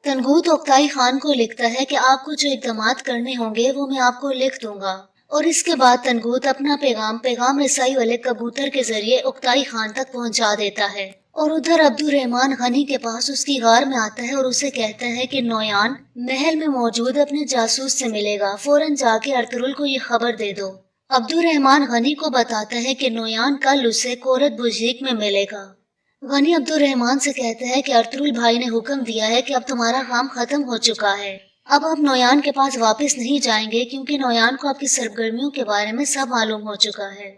तनगूत ओक्ताई खान को लिखता है कि आपको जो इक़दामात करने होंगे वो मैं आपको लिख दूंगा, और इसके बाद तनगूत अपना पैगाम रसाई वाले कबूतर के जरिए ओक्ताई खान तक पहुंचा देता है। और उधर अब्दुल रहमान गनी के पास उसकी गार में आता है और उसे कहता है कि नोयान महल में मौजूद अपने जासूस से मिलेगा, फौरन जाके अर्तुरुल को ये खबर दे दो। अब्दुल रहमान गनी को बताता है कि नोयान कल उसे कोरत बुजीक में मिलेगा। गनी अब्दुल रहमान से कहता है कि अर्तुरुल भाई ने हुक्म दिया है कि अब तुम्हारा काम खत्म हो चुका है, اب آپ نویان کے پاس واپس نہیں جائیں گے کیونکہ نویان کو آپ کی سرگرمیوں کے بارے میں سب معلوم ہو چکا ہے۔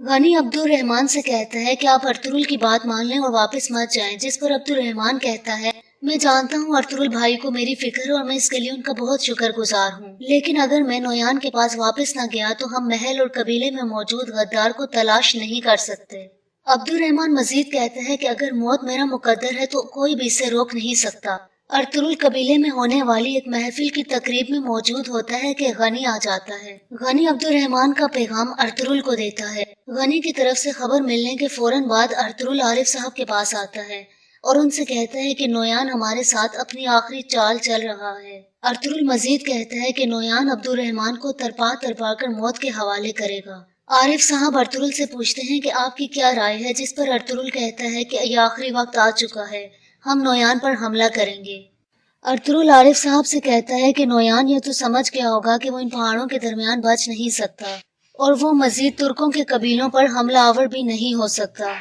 غنی عبد الرحمان سے کہتا ہے کہ آپ ارطغرل کی بات مان لیں اور واپس مت جائیں، جس پر عبد الرحمان کہتا ہے میں جانتا ہوں ارطغرل بھائی کو میری فکر ہے اور میں اس کے لیے ان کا بہت شکر گزار ہوں، لیکن اگر میں نویان کے پاس واپس نہ گیا تو ہم محل اور قبیلے میں موجود غدار کو تلاش نہیں کر سکتے۔ عبد الرحمان مزید کہتا ہے کہ اگر موت میرا مقدر ہے تو کوئی بھی اسے روک نہیں سکتا۔ ارطغرل قبیلے میں ہونے والی ایک محفل کی تقریب میں موجود ہوتا ہے کہ غنی آ جاتا ہے۔ غنی عبد الرحمان کا پیغام ارطغرل کو دیتا ہے۔ غنی کی طرف سے خبر ملنے کے فوراً بعد ارطغرل عارف صاحب کے پاس آتا ہے اور ان سے کہتا ہے کہ نویان ہمارے ساتھ اپنی آخری چال چل رہا ہے۔ ارطغرل مزید کہتا ہے کہ نویان عبد الرحمان کو ترپا ترپا کر موت کے حوالے کرے گا۔ عارف صاحب ارطغرل سے پوچھتے ہیں کہ آپ کی کیا رائے ہے، جس پر ارطغرل کہتا ہے کہ یہ آخری وقت آ چکا ہے، ہم نویان پر حملہ کریں گے۔ ارطغرل عارف صاحب سے کہتا ہے کہ نویان یہ تو سمجھ گیا ہوگا کہ وہ ان پہاڑوں کے درمیان بچ نہیں سکتا اور وہ مزید ترکوں کے قبیلوں پر حملہ آور بھی نہیں ہو سکتا۔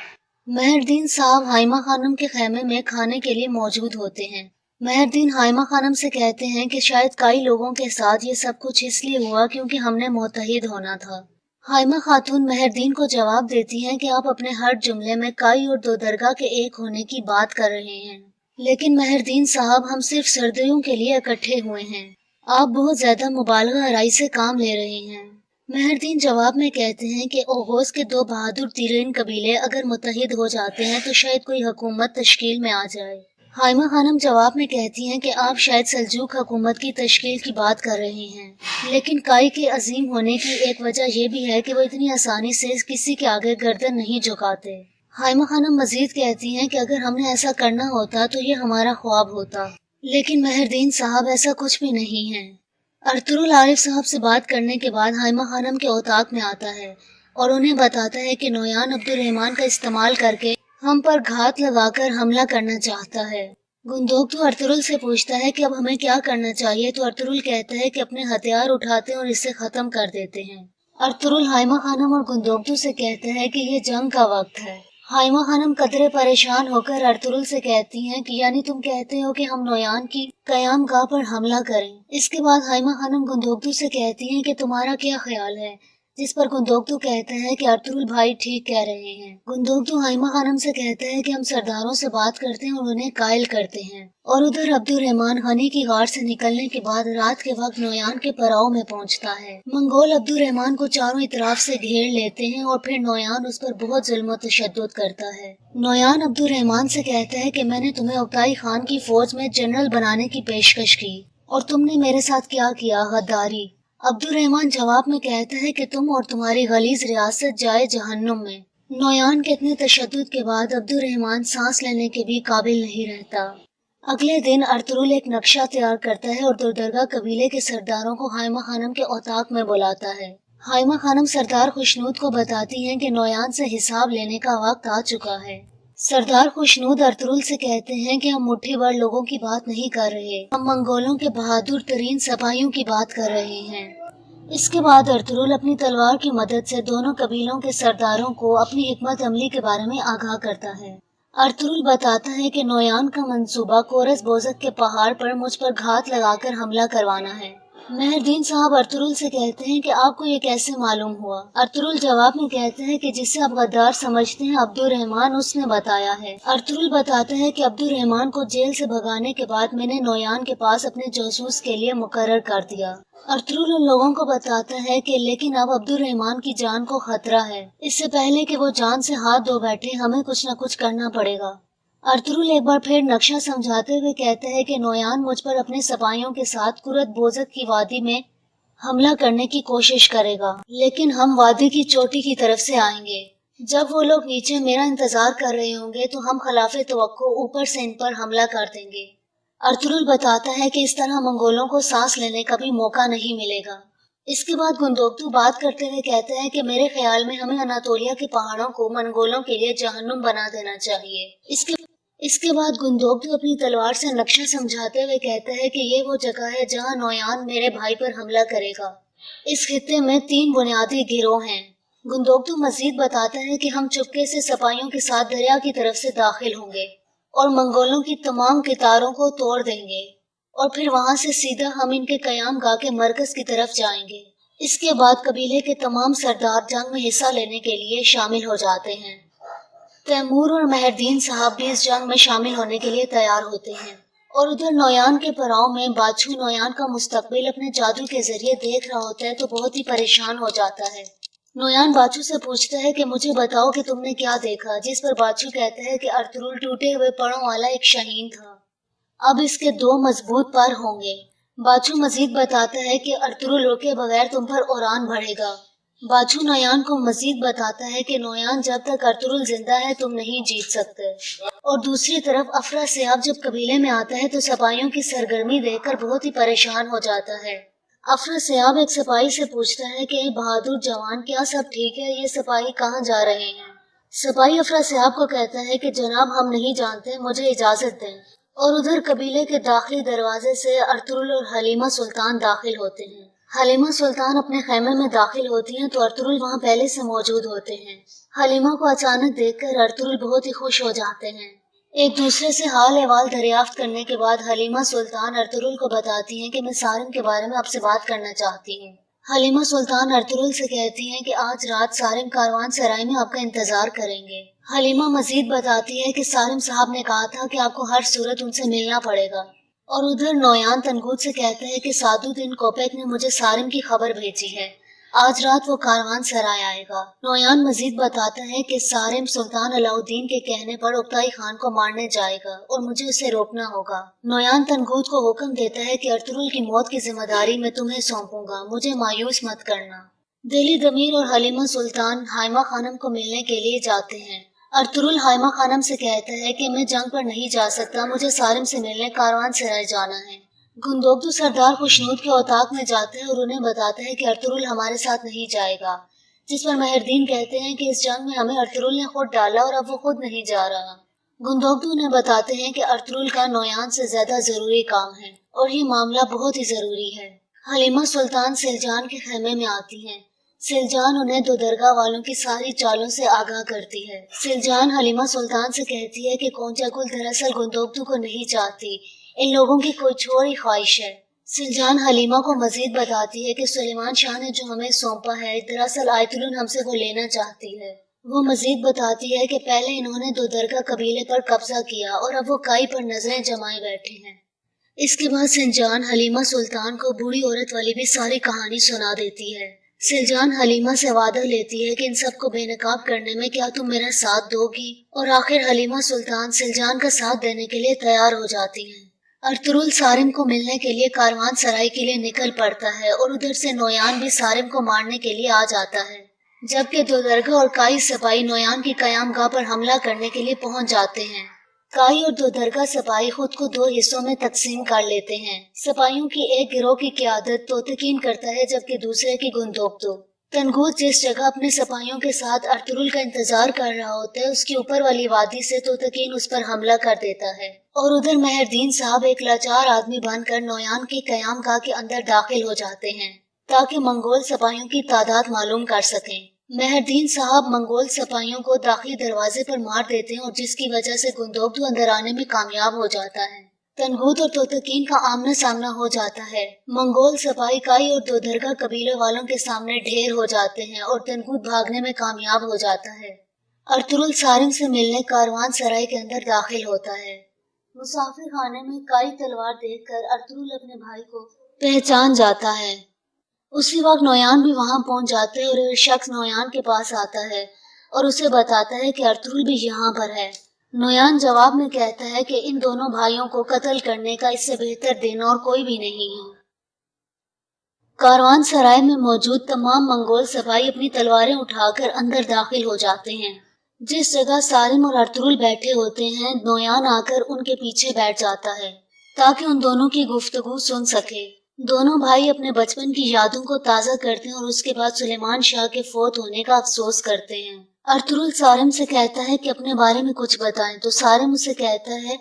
مہردین صاحب حائمہ خانم کے خیمے میں کھانے کے لیے موجود ہوتے ہیں۔ مہردین حائمہ خانم سے کہتے ہیں کہ شاید کئی لوگوں کے ساتھ یہ سب کچھ اس لیے ہوا کیونکہ ہم نے متحد ہونا تھا۔ حائمہ خاتون مہردین کو جواب دیتی ہیں کہ آپ اپنے ہر جملے میں کئی اور دو درگاہ کے ایک ہونے کی بات کر رہے ہیں، لیکن مہردین صاحب ہم صرف سردیوں کے لیے اکٹھے ہوئے ہیں، آپ بہت زیادہ مبالغہ آرائی سے کام لے رہے ہیں۔ مہردین جواب میں کہتے ہیں کہ اوغوز کے دو بہادر تیرین قبیلے اگر متحد ہو جاتے ہیں تو شاید کوئی حکومت تشکیل میں آ جائے۔ حائمہ خانم جواب میں کہتی ہیں کہ آپ شاید سلجوق حکومت کی تشکیل کی بات کر رہے ہیں، لیکن کائی کے عظیم ہونے کی ایک وجہ یہ بھی ہے کہ وہ اتنی آسانی سے کسی کے آگے گردن نہیں جھکاتے۔ حائمہ خانم مزید کہتی ہیں کہ اگر ہم نے ایسا کرنا ہوتا تو یہ ہمارا خواب ہوتا، لیکن مہردین صاحب ایسا کچھ بھی نہیں ہے۔ ارطغرل عارف صاحب سے بات کرنے کے بعد حائمہ خانم کے اوطاق میں آتا ہے اور انہیں بتاتا ہے کہ نویان عبد الرحمان کا استعمال کر کے ہم پر گھات لگا کر حملہ کرنا چاہتا ہے۔ گندوقتو ارطغرل سے پوچھتا ہے کہ اب ہمیں کیا کرنا چاہیے تو ارطغرل کہتا ہے کہ اپنے ہتھیار اٹھاتے ہیں اور اسے ختم کر دیتے ہیں۔ ارطغرل حائمہ خانم اور گندوقتو سے کہتا ہے کہ یہ جنگ کا وقت ہے۔ حائمہ خانم قدرے پریشان ہو کر ارطغرل سے کہتی ہیں کہ یعنی تم کہتے ہو کہ ہم نویان کی قیام گاہ پر حملہ کریں۔ اس کے بعد حائمہ خانم گندوقتو سے کہتی ہیں کہ تمہارا کیا خیال ہے، جس پر گندوقتو کہتا ہے کہ ارطغرل بھائی ٹھیک کہہ رہے ہیں۔ گندوقتو حائمہ خانم سے کہتا ہے کہ ہم سرداروں سے بات کرتے ہیں اور انہیں قائل کرتے ہیں، اور ادھر عبد الرحمان غنی کی غار سے نکلنے کے بعد رات کے وقت نویان کے پراؤ میں پہنچتا ہے۔ منگول عبد الرحمان کو چاروں اطراف سے گھیر لیتے ہیں اور پھر نویان اس پر بہت ظلم و تشدد کرتا ہے۔ نویان عبد الرحمان سے کہتا ہے کہ میں نے تمہیں عبدائی خان کی فوج میں جنرل بنانے کی پیشکش کی اور تم نے میرے ساتھ کیا کیا، غداری۔ عبد الرحمان جواب میں کہتا ہے کہ تم اور تمہاری غلیظ ریاست جائے جہنم میں۔ نویان کے اتنے تشدد کے بعد عبد الرحمان سانس لینے کے بھی قابل نہیں رہتا۔ اگلے دن ارطغرل ایک نقشہ تیار کرتا ہے اور دردرگا قبیلے کے سرداروں کو حائمہ خانم کے اوطاق میں بلاتا ہے۔ حائمہ خانم سردار خوشنود کو بتاتی ہیں کہ نویان سے حساب لینے کا وقت آ چکا ہے۔ سردار خوشنود ارطغرل سے کہتے ہیں کہ ہم مٹھی بھر لوگوں کی بات نہیں کر رہے، ہم منگولوں کے بہادر ترین سپاہیوں کی بات کر رہے ہیں۔ اس کے بعد ارطغرل اپنی تلوار کی مدد سے دونوں قبیلوں کے سرداروں کو اپنی حکمت عملی کے بارے میں آگاہ کرتا ہے۔ ارطغرل بتاتا ہے کہ نویان کا منصوبہ کورس بوزک کے پہاڑ پر مجھ پر گھات لگا کر حملہ کروانا ہے۔ مہردین صاحب ارطغرل سے کہتے ہیں کہ آپ کو یہ کیسے معلوم ہوا؟ ارطغرل جواب میں کہتے ہیں کہ جسے آپ غدار سمجھتے ہیں عبد الرحمان اس نے بتایا ہے۔ ارطغرل بتاتا ہے کہ عبد الرحمان کو جیل سے بھگانے کے بعد میں نے نویان کے پاس اپنے جاسوس کے لیے مقرر کر دیا۔ ارطغرل ان لوگوں کو بتاتا ہے کہ لیکن اب عبد الرحمان کی جان کو خطرہ ہے، اس سے پہلے کہ وہ جان سے ہاتھ دھو بیٹھے ہمیں کچھ نہ کچھ کرنا پڑے گا۔ ارطغرل ایک بار پھر نقشہ سمجھاتے ہوئے کہتا ہے کہ نویان مجھ پر اپنے سپاہیوں کے ساتھ کرت بوزک کی وادی میں حملہ کرنے کی کوشش کرے گا، لیکن ہم وادی کی چوٹی کی طرف سے آئیں گے۔ جب وہ لوگ نیچے میرا انتظار کر رہے ہوں گے تو ہم خلاف توقع اوپر سے ان پر حملہ کر دیں گے۔ ارطغرل بتاتا ہے کہ اس طرح منگولوں کو سانس لینے کا بھی موقع نہیں ملے گا۔ اس کے بعد گندوقتو بات کرتے ہوئے کہتا ہے کہ میرے خیال میں ہمیں اناتولیا کے پہاڑوں کو منگولوں کے لیے جہنم بنا دینا چاہیے۔ اس کے بعد گندوقتو اپنی تلوار سے نقشہ سمجھاتے ہوئے کہتا ہے کہ یہ وہ جگہ ہے جہاں نویان میرے بھائی پر حملہ کرے گا۔ اس خطے میں 3 بنیادی گروہ ہیں۔ گندوقتو مزید بتاتا ہے کہ ہم چپکے سے سپاہیوں کے ساتھ دریا کی طرف سے داخل ہوں گے اور منگولوں کی تمام قطاروں کو توڑ دیں گے और फिर वहाँ से सीधा हम इनके कयाम गाह के मरकज की तरफ जाएंगे। इसके बाद कबीले के तमाम सरदार जंग में हिस्सा लेने के लिए शामिल हो जाते हैं। तैमूर और मेहरदीन साहब भी इस जंग में शामिल होने के लिए तैयार होते हैं। और उधर नोयान के पड़ाव में बादशाह नोयान का मुस्तकबिल अपने जादू के जरिए देख रहा होता है तो बहुत ही परेशान हो जाता है। नोयान बादशाह से पूछता है कि मुझे बताओ कि तुमने क्या देखा, जिस पर बादशाह कहता है कि अर्तुरुल टूटे हुए पड़ों वाला एक शाहीन था, अब इसके 2 मजबूत पर होंगे। बादशाह मजीद बताता है कि अर्तुरुल रुके बगैर तुम पर औरान बढ़ेगा। बादशाह नोयान को मजीद बताता है कि नोयान जब तक अर्तुरुल जिंदा है तुम नहीं जीत सकते। और दूसरी तरफ अफरा सियाब जब कबीले में आता है तो सिपाहियों की सरगर्मी देखकर बहुत ही परेशान हो जाता है। अफरा सियाब एक सिपाही से पूछता है कि बहादुर जवान, क्या सब ठीक है? ये सिपाही कहाँ जा रहे हैं? सिपाही अफरा सियाब को कहता है कि जनाब हम नहीं जानते, मुझे इजाजत दें। और उधर कबीले के दाखिली दरवाजे से अर्तुरुल और हलीमा सुल्तान दाखिल होते हैं। हलीमा सुल्तान अपने खेमे में दाखिल होती हैं तो अर्तुरुल वहाँ पहले से मौजूद होते हैं। हलीमा को अचानक देखकर अर्तुरुल बहुत ही खुश हो जाते हैं। एक दूसरे से हाल अहवाल दरियाफ्त करने के बाद हलीमा सुल्तान अर्तुरुल को बताती हैं कि मैं सारिम के बारे में आपसे बात करना चाहती हूँ। हलीमा सुल्तान अर्तुरुल से कहती हैं कि आज रात सारिम कारवान सराय में आपका इंतजार करेंगे। हलीमा मजीद बताती है कि सारिम साहब ने कहा था कि आपको हर सूरत उनसे मिलना पड़ेगा। और उधर नोयान तनगूद से कहता है कि सादुद्दीन कोपेक ने मुझे सारिम की खबर भेजी है, आज रात वो कारवान सराय आएगा। नोयान मजीद बताता है कि सारिम सुल्तान अलाउद्दीन के कहने पर उक्ताई खान को मारने जाएगा और मुझे उसे रोकना होगा। नोयान तनगूद को हुक्म देता है कि अर्तुरुल की मौत की जिम्मेदारी मैं तुम्हें सौंपूंगा, मुझे मायूस मत करना। दिली दमीर और हलीमा सुल्तान हाइमा खानम को मिलने के लिए जाते हैं। अर्तुरुल हाइमा खानम से कहता है कि मैं जंग पर नहीं जा सकता, मुझे सारिम से मिलने कारवान सराय जाना है। गुंदोगदू सरदार खुशनूद के औताक में जाता है और उन्हें बताता है कि अर्तुरुल हमारे साथ नहीं जाएगा, जिस पर मेहरदीन कहते हैं कि इस जंग में हमें अर्तुरुल ने खुद डाला और अब वो खुद नहीं जा रहा। गुंदोगदू उन्हें बताते हैं कि अर्तुरुल का नोयान से ज्यादा जरूरी काम है और ये मामला बहुत ही जरूरी है। हलीमा सुल्तान सिलजान के खेमे में आती हैं। सिलजान उन्हें दो दरगाह वालों की सारी चालों से आगाह करती है। सिलजान हलीमा सुल्तान से कहती है कि कोंचा गुल दरअसल गुंदोगदू को नहीं चाहती, इन लोगों की कोई छोर ही ख्वाहिश है। सिलजान हलीमा को मजीद बताती है कि सुलेमान शाह ने जो हमें सौंपा है दरअसल आयतुलन हमसे वो लेना चाहती है। वो मजीद बताती है कि पहले इन्होंने दो दरगाह कबीले पर कब्जा किया और अब वो काई पर नजरें जमाए बैठे हैं। इसके बाद सिलजान हलीमा सुल्तान को बूढ़ी औरत वाली भी सारी कहानी सुना देती है। सिलजान हलीमा से वादा लेती है कि इन सबको बेनकाब करने में क्या तुम मेरा साथ दोगी, और आखिर हलीमा सुल्तान सिलजान का साथ देने के लिए तैयार हो जाती हैं। अर्तुरुल सारिम को मिलने के लिए कारवान सराय के लिए निकल पड़ता है और उधर से नोयान भी सारिम को मारने के लिए आ जाता है, जबकि दो दरगाह और काई सिपाही नोयान की कयामगाह पर हमला करने के लिए पहुंच जाते हैं। काई और दो दरगाह सिपाही खुद को दो हिस्सों में तकसीम कर लेते हैं। सिपाहियों की एक गिरोह की क़यादत तोतकीन करता है जबकि दूसरे की गुंदोगदू। तनगूद जिस जगह अपने सिपाहियों के साथ अर्तुरुल का इंतजार कर रहा होता है उसकी ऊपर वाली वादी से तोतकीन उस पर हमला कर देता है और उधर मेहरदीन साहब एक लाचार आदमी बनकर नोयान की कयामगाह के अंदर दाखिल हो जाते हैं ताकि मंगोल सिपाहियों की तादाद मालूम कर सकें। मेहरदीन साहब मंगोल सिपाहियों को दाखिली दरवाजे पर मार देते हैं और जिसकी वजह से गुंदोगदू अंदर आने में कामयाब हो जाता है। तनगूद और तोतकीन का आमना सामना हो जाता है। मंगोल सिपाही काई और दो दरगाह कबीलों वालों के सामने ढेर हो जाते हैं और तनगूद भागने में कामयाब हो जाता है। अर्तुरुल सारिम से मिलने कारवान सराय के अंदर दाखिल होता है। मुसाफिर खाने में काई तलवार देखकर अर्तुरुल अपने भाई को पहचान जाता है। उसी वक्त नोयान भी वहां पहुंच जाते हैं और एक शख्स नोयान के पास आता है और उसे बताता है कि अर्तुरुल भी यहाँ पर है। नोयान जवाब में कहता है कि इन दोनों भाइयों को कत्ल करने का इससे बेहतर दिन और कोई भी नहीं है। कारवान सराय में मौजूद तमाम मंगोल सिपाही अपनी तलवारें उठाकर अंदर दाखिल हो जाते हैं। जिस जगह सारिम और अर्तुरुल बैठे होते हैं नोयान आकर उनके पीछे बैठ जाता है ताकि उन दोनों की गुफ्तगू सुन सके। दोनों भाई अपने बचपन की यादों को ताज़ा करते हैं और उसके बाद सुलेमान शाह के फौत होने का अफसोस करते हैं। अर्तुरुल सारिम से कहता है कि अपने बारे में कुछ बताएं तो सारिम उसे कहता है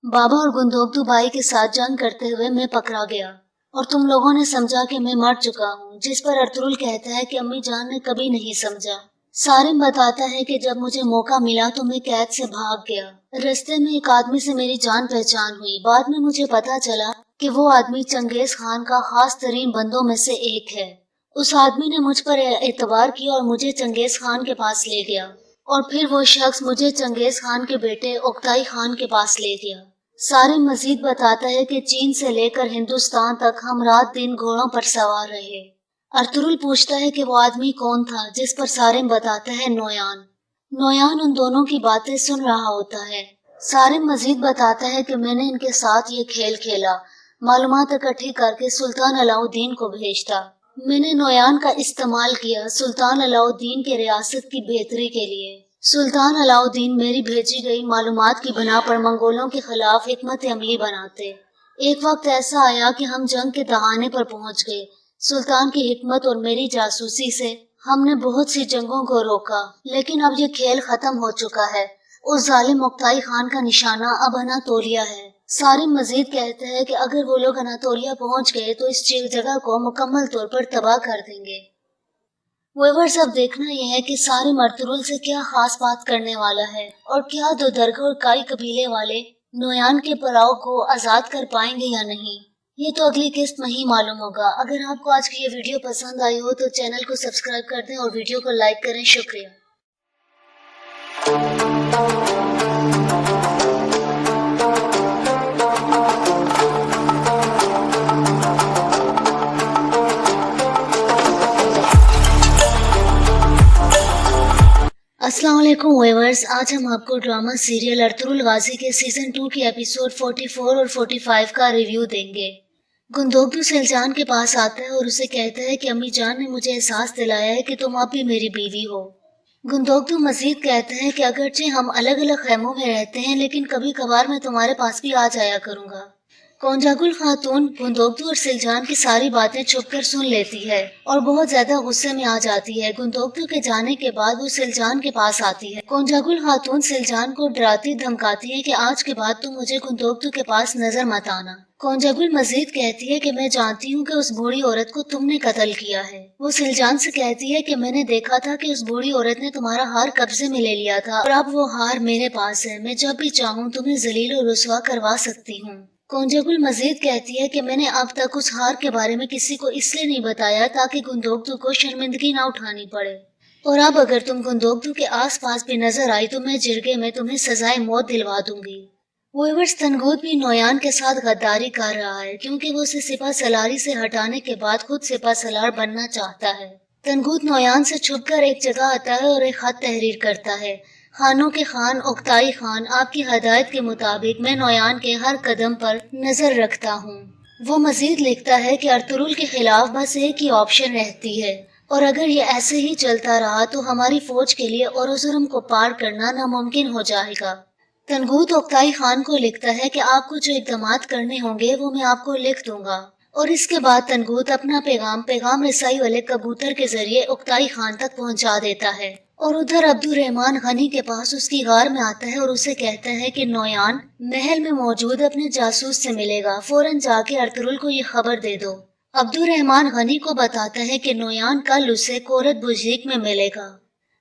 बाबा और गुंदोगदू भाई के साथ जंग करते हुए मैं पकड़ा गया और तुम लोगों ने समझा कि मैं मर चुका हूँ, जिस पर अर्तुरुल कहता है कि अम्मी जान ने कभी नहीं समझा। सारिम बताता है कि जब मुझे मौका मिला तो मैं कैद से भाग गया। रास्ते में एक आदमी से मेरी जान पहचान हुई। बाद में मुझे पता चला کہ وہ आदमी चंगेज खान का खास तरीन बंदों में से एक है। उस आदमी ने मुझ पर एतबार किया और मुझे चंगेज खान के पास ले गया और फिर वो शख्स मुझे चंगेज खान के बेटे ओक्ताई खान के पास ले गया। सारिम मजीद बताता है कि चीन से लेकर हिंदुस्तान तक हम रात दिन घोड़ों पर सवार रहे। अर्तुरुल पूछता है कि वो आदमी कौन था, जिस पर सारिम बताता है नोयान। नोयान उन दोनों की बातें सुन रहा होता है। सारिम मजीद बताता है कि मैंने इनके साथ ये खेल खेला, मालूमात इकट्ठी करके सुल्तान अलाउद्दीन को भेजता। मैंने नोयान का इस्तेमाल किया सुल्तान अलाउद्दीन के रियासत की बेहतरी के लिए। सुल्तान अलाउद्दीन मेरी भेजी गई मालूमात की बना पर मंगोलों के खिलाफ हिकमत अमली बनाते। एक वक्त ऐसा आया कि हम जंग के दहाने पर पहुंच गए। सुल्तान की हिकमत और मेरी जासूसी से हमने बहुत सी जंगों को रोका, लेकिन अब ये खेल खत्म हो चुका है। उस जालिम ओक्ताई खान का निशाना अब अनातोलिया है। सारिम मजीद कहते हैं कि अगर वो लोग अनातोलिया पहुंच गए तो इस जगह को मुकम्मल तौर पर तबाह कर देंगे। व्यूअर्स, अब देखना यह है कि सारिम अर्तुरुल से क्या खास बात करने वाला है और क्या दो दरगाह और काई कबीले वाले नोयान के पड़ाव को आजाद कर पाएंगे या नहीं, ये तो अगली किस्त में ही मालूम होगा। अगर आपको आज की ये वीडियो पसंद आई हो तो चैनल को सब्सक्राइब कर दें और वीडियो को लाइक करें। शुक्रिया। अस्सलाम वालेकुम व्यूअर्स, आज हम आपको ड्रामा सीरियल अर्तुरुल गाजी के सीजन 2 की एपिसोड 44 और 45 का रिव्यू देंगे। गुंदोगदू सेलजान के पास आता है और उसे कहता है कि अम्मी जान ने मुझे एहसास दिलाया है कि तुम अब भी मेरी बीवी हो। गुंदोगदू मजीद कहते हैं कि अगरचे हम अलग अलग खैमों में रहते हैं, लेकिन कभी कभार मैं तुम्हारे पास भी आ जाया करूंगा। कोंजागुल खातून गुंदोगदू और सिलजान की सारी बातें छुपकर सुन लेती है और बहुत ज्यादा गुस्से में आ जाती है। गुंदोगदू के जाने के बाद वो सिलजान के पास आती है। कोंजागुल खातून सिलजान को डराती धमकाती है कि आज के बाद तुम मुझे गुंदोगदू के पास नजर मत आना। कोंजागुल मजीद कहती है कि मैं जानती हूँ कि उस बूढ़ी औरत को तुमने कत्ल किया है। वो सिलजान से कहती है कि मैंने देखा था कि उस बूढ़ी औरत ने तुम्हारा हार कब्जे में ले लिया था और अब वो हार मेरे पास है। मैं जब भी चाहूँ तुम्हें जलील और रुसवा करवा सकती हूँ। कोंजागुल मजीद कहती है कि मैंने अब तक उस हार के बारे में किसी को इसलिए नहीं बताया ताकि गुंदोगदू को शर्मिंदगी ना उठानी पड़े, और अब अगर तुम गुंदोगदू के आसपास भी नजर आई तो मैं जिरगे में तुम्हें सजाए मौत दिलवा दूंगी। व्यूअर्स, तनगूत भी नोयान के साथ गद्दारी कर रहा है क्योंकि वो उसे सिपा सलारी से हटाने के बाद खुद सिपा सलार बनना चाहता है। तनगूत नोयान से छुपकर एक जगह आता है और एक खत तहरीर करता है। खानों के खान ओक्ताई खान, आपकी हदायत के मुताबिक मैं नोयान के हर कदम पर नजर रखता हूँ। वो मजीद लिखता है कि अर्तुरुल के खिलाफ बस एक ही ऑप्शन रहती है और अगर ये ऐसे ही चलता रहा तो हमारी फौज के लिए औरजुर्म को पार करना नामुमकिन हो जाएगा। तनगूत ओक्ताई खान को लिखता है कि आपको जो इक़दामात करने होंगे वो मैं आपको लिख दूंगा, और इसके बाद तनगूत अपना पैगाम रसाई वाले कबूतर के जरिए ओक्ताई खान तक पहुंचा देता है। और उधर अब्दुल रहमान गनी के पास उसकी गार में आता है और उसे कहता है कि नोयान महल में मौजूद अपने जासूस से मिलेगा, फौरन जाके अर्तुरुल को ये खबर दे दो। अब्दुल रहमान गनी को बताता है कि नोयान कल उसे कोरत बुजीक में मिलेगा।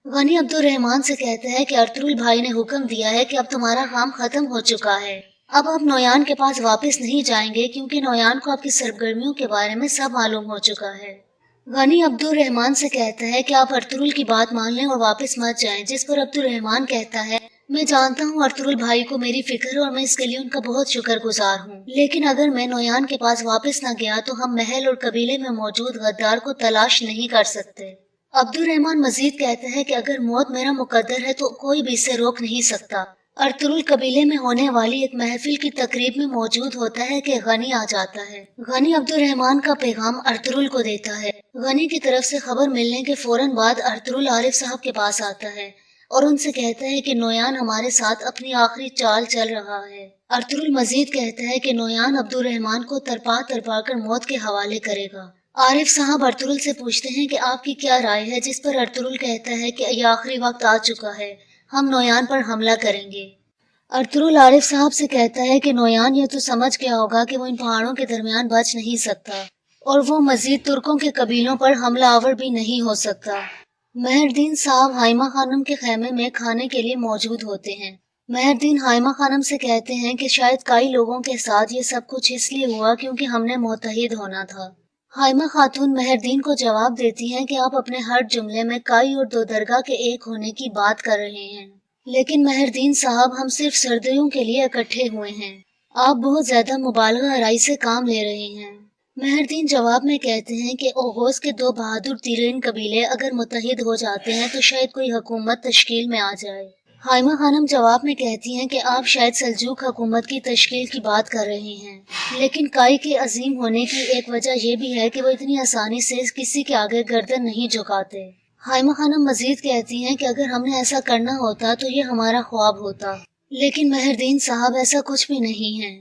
गनी अब्दुल रहमान से कहता है कि अर्तुरुल भाई ने हुक्म दिया है कि अब तुम्हारा काम खत्म हो चुका है, अब आप नोयान के पास वापस नहीं जाएंगे क्योंकि नोयान को आपकी सरगर्मियों के बारे में सब मालूम हो चुका है। गनी अब्दुल रहमान से कहता है कि आप अर्तुरुल की बात मान लें और वापस मत जाएं, जिस पर अब्दुल रहमान कहता है मैं जानता हूँ अर्तुरुल भाई को मेरी फिक्र और मैं इसके लिए उनका बहुत शुक्रगुजार हूँ, लेकिन अगर मैं नोयान के पास वापस न गया तो हम महल और कबीले में मौजूद गद्दार को तलाश नहीं कर सकते। अब्दुल रहमान मजीद कहते हैं कि अगर मौत मेरा मुकद्दर है तो कोई भी इसे रोक नहीं सकता। अर्तुरुल कबीले में होने वाली एक महफिल की तकरीब में मौजूद होता है कि गनी आ जाता है। गनी अब्दुल रहमान का पैगाम अर्तुरुल को देता है। गनी की तरफ से खबर मिलने के फौरन बाद अर्तुरुल आरिफ साहब के पास आता है और उनसे कहता है कि नोयान हमारे साथ अपनी आखिरी चाल चल रहा है। अर्तुरुल मजीद कहता है कि नोयान अब्दुल रहमान को तरपा कर मौत के हवाले करेगा। आरिफ साहब अर्तुरुल से पूछते हैं कि आपकी क्या राय है, जिस पर अर्तुरुल कहता है कि यह आखिरी वक्त आ चुका है, हम नोयान पर हमला करेंगे। अर्तुरुल आरिफ साहब से कहता है कि नोयान ये तो समझ गया होगा कि वो इन पहाड़ों के दरमियान बच नहीं सकता और वो मजीद तुर्कों के कबीलों पर हमला आवर भी नहीं हो सकता। मेहरदीन साहब हाइमा खानम के खेमे में खाने के लिए मौजूद होते हैं। مہردین حائمہ خانم سے کہتے ہیں کہ شاید کئی لوگوں کے ساتھ یہ سب کچھ اس لیے ہوا کیونکہ ہم نے متحد ہونا تھا۔ حائمہ خاتون مہردین کو جواب دیتی ہیں کہ آپ اپنے ہر جملے میں کئی اور دو درگاہ کے ایک ہونے کی بات کر رہے ہیں، لیکن مہردین صاحب ہم صرف سردیوں کے لیے اکٹھے ہوئے ہیں، آپ بہت زیادہ مبالغہ آرائی سے کام لے رہے ہیں۔ مہردین جواب میں کہتے ہیں کہ اوغوز کے دو بہادر ترین قبیلے اگر متحد ہو جاتے ہیں تو شاید کوئی حکومت تشکیل میں آ جائے۔ حائمہ خانم جواب میں کہتی ہیں کہ آپ شاید سلجوق حکومت کی تشکیل کی بات کر رہے ہیں، لیکن کائی کے عظیم ہونے کی ایک وجہ یہ بھی ہے کہ وہ اتنی آسانی سے کسی کے آگے گردن نہیں جھکاتے۔ حائمہ خانم مزید کہتی ہیں کہ اگر ہم نے ایسا کرنا ہوتا تو یہ ہمارا خواب ہوتا، لیکن مہردین صاحب ایسا کچھ بھی نہیں ہے۔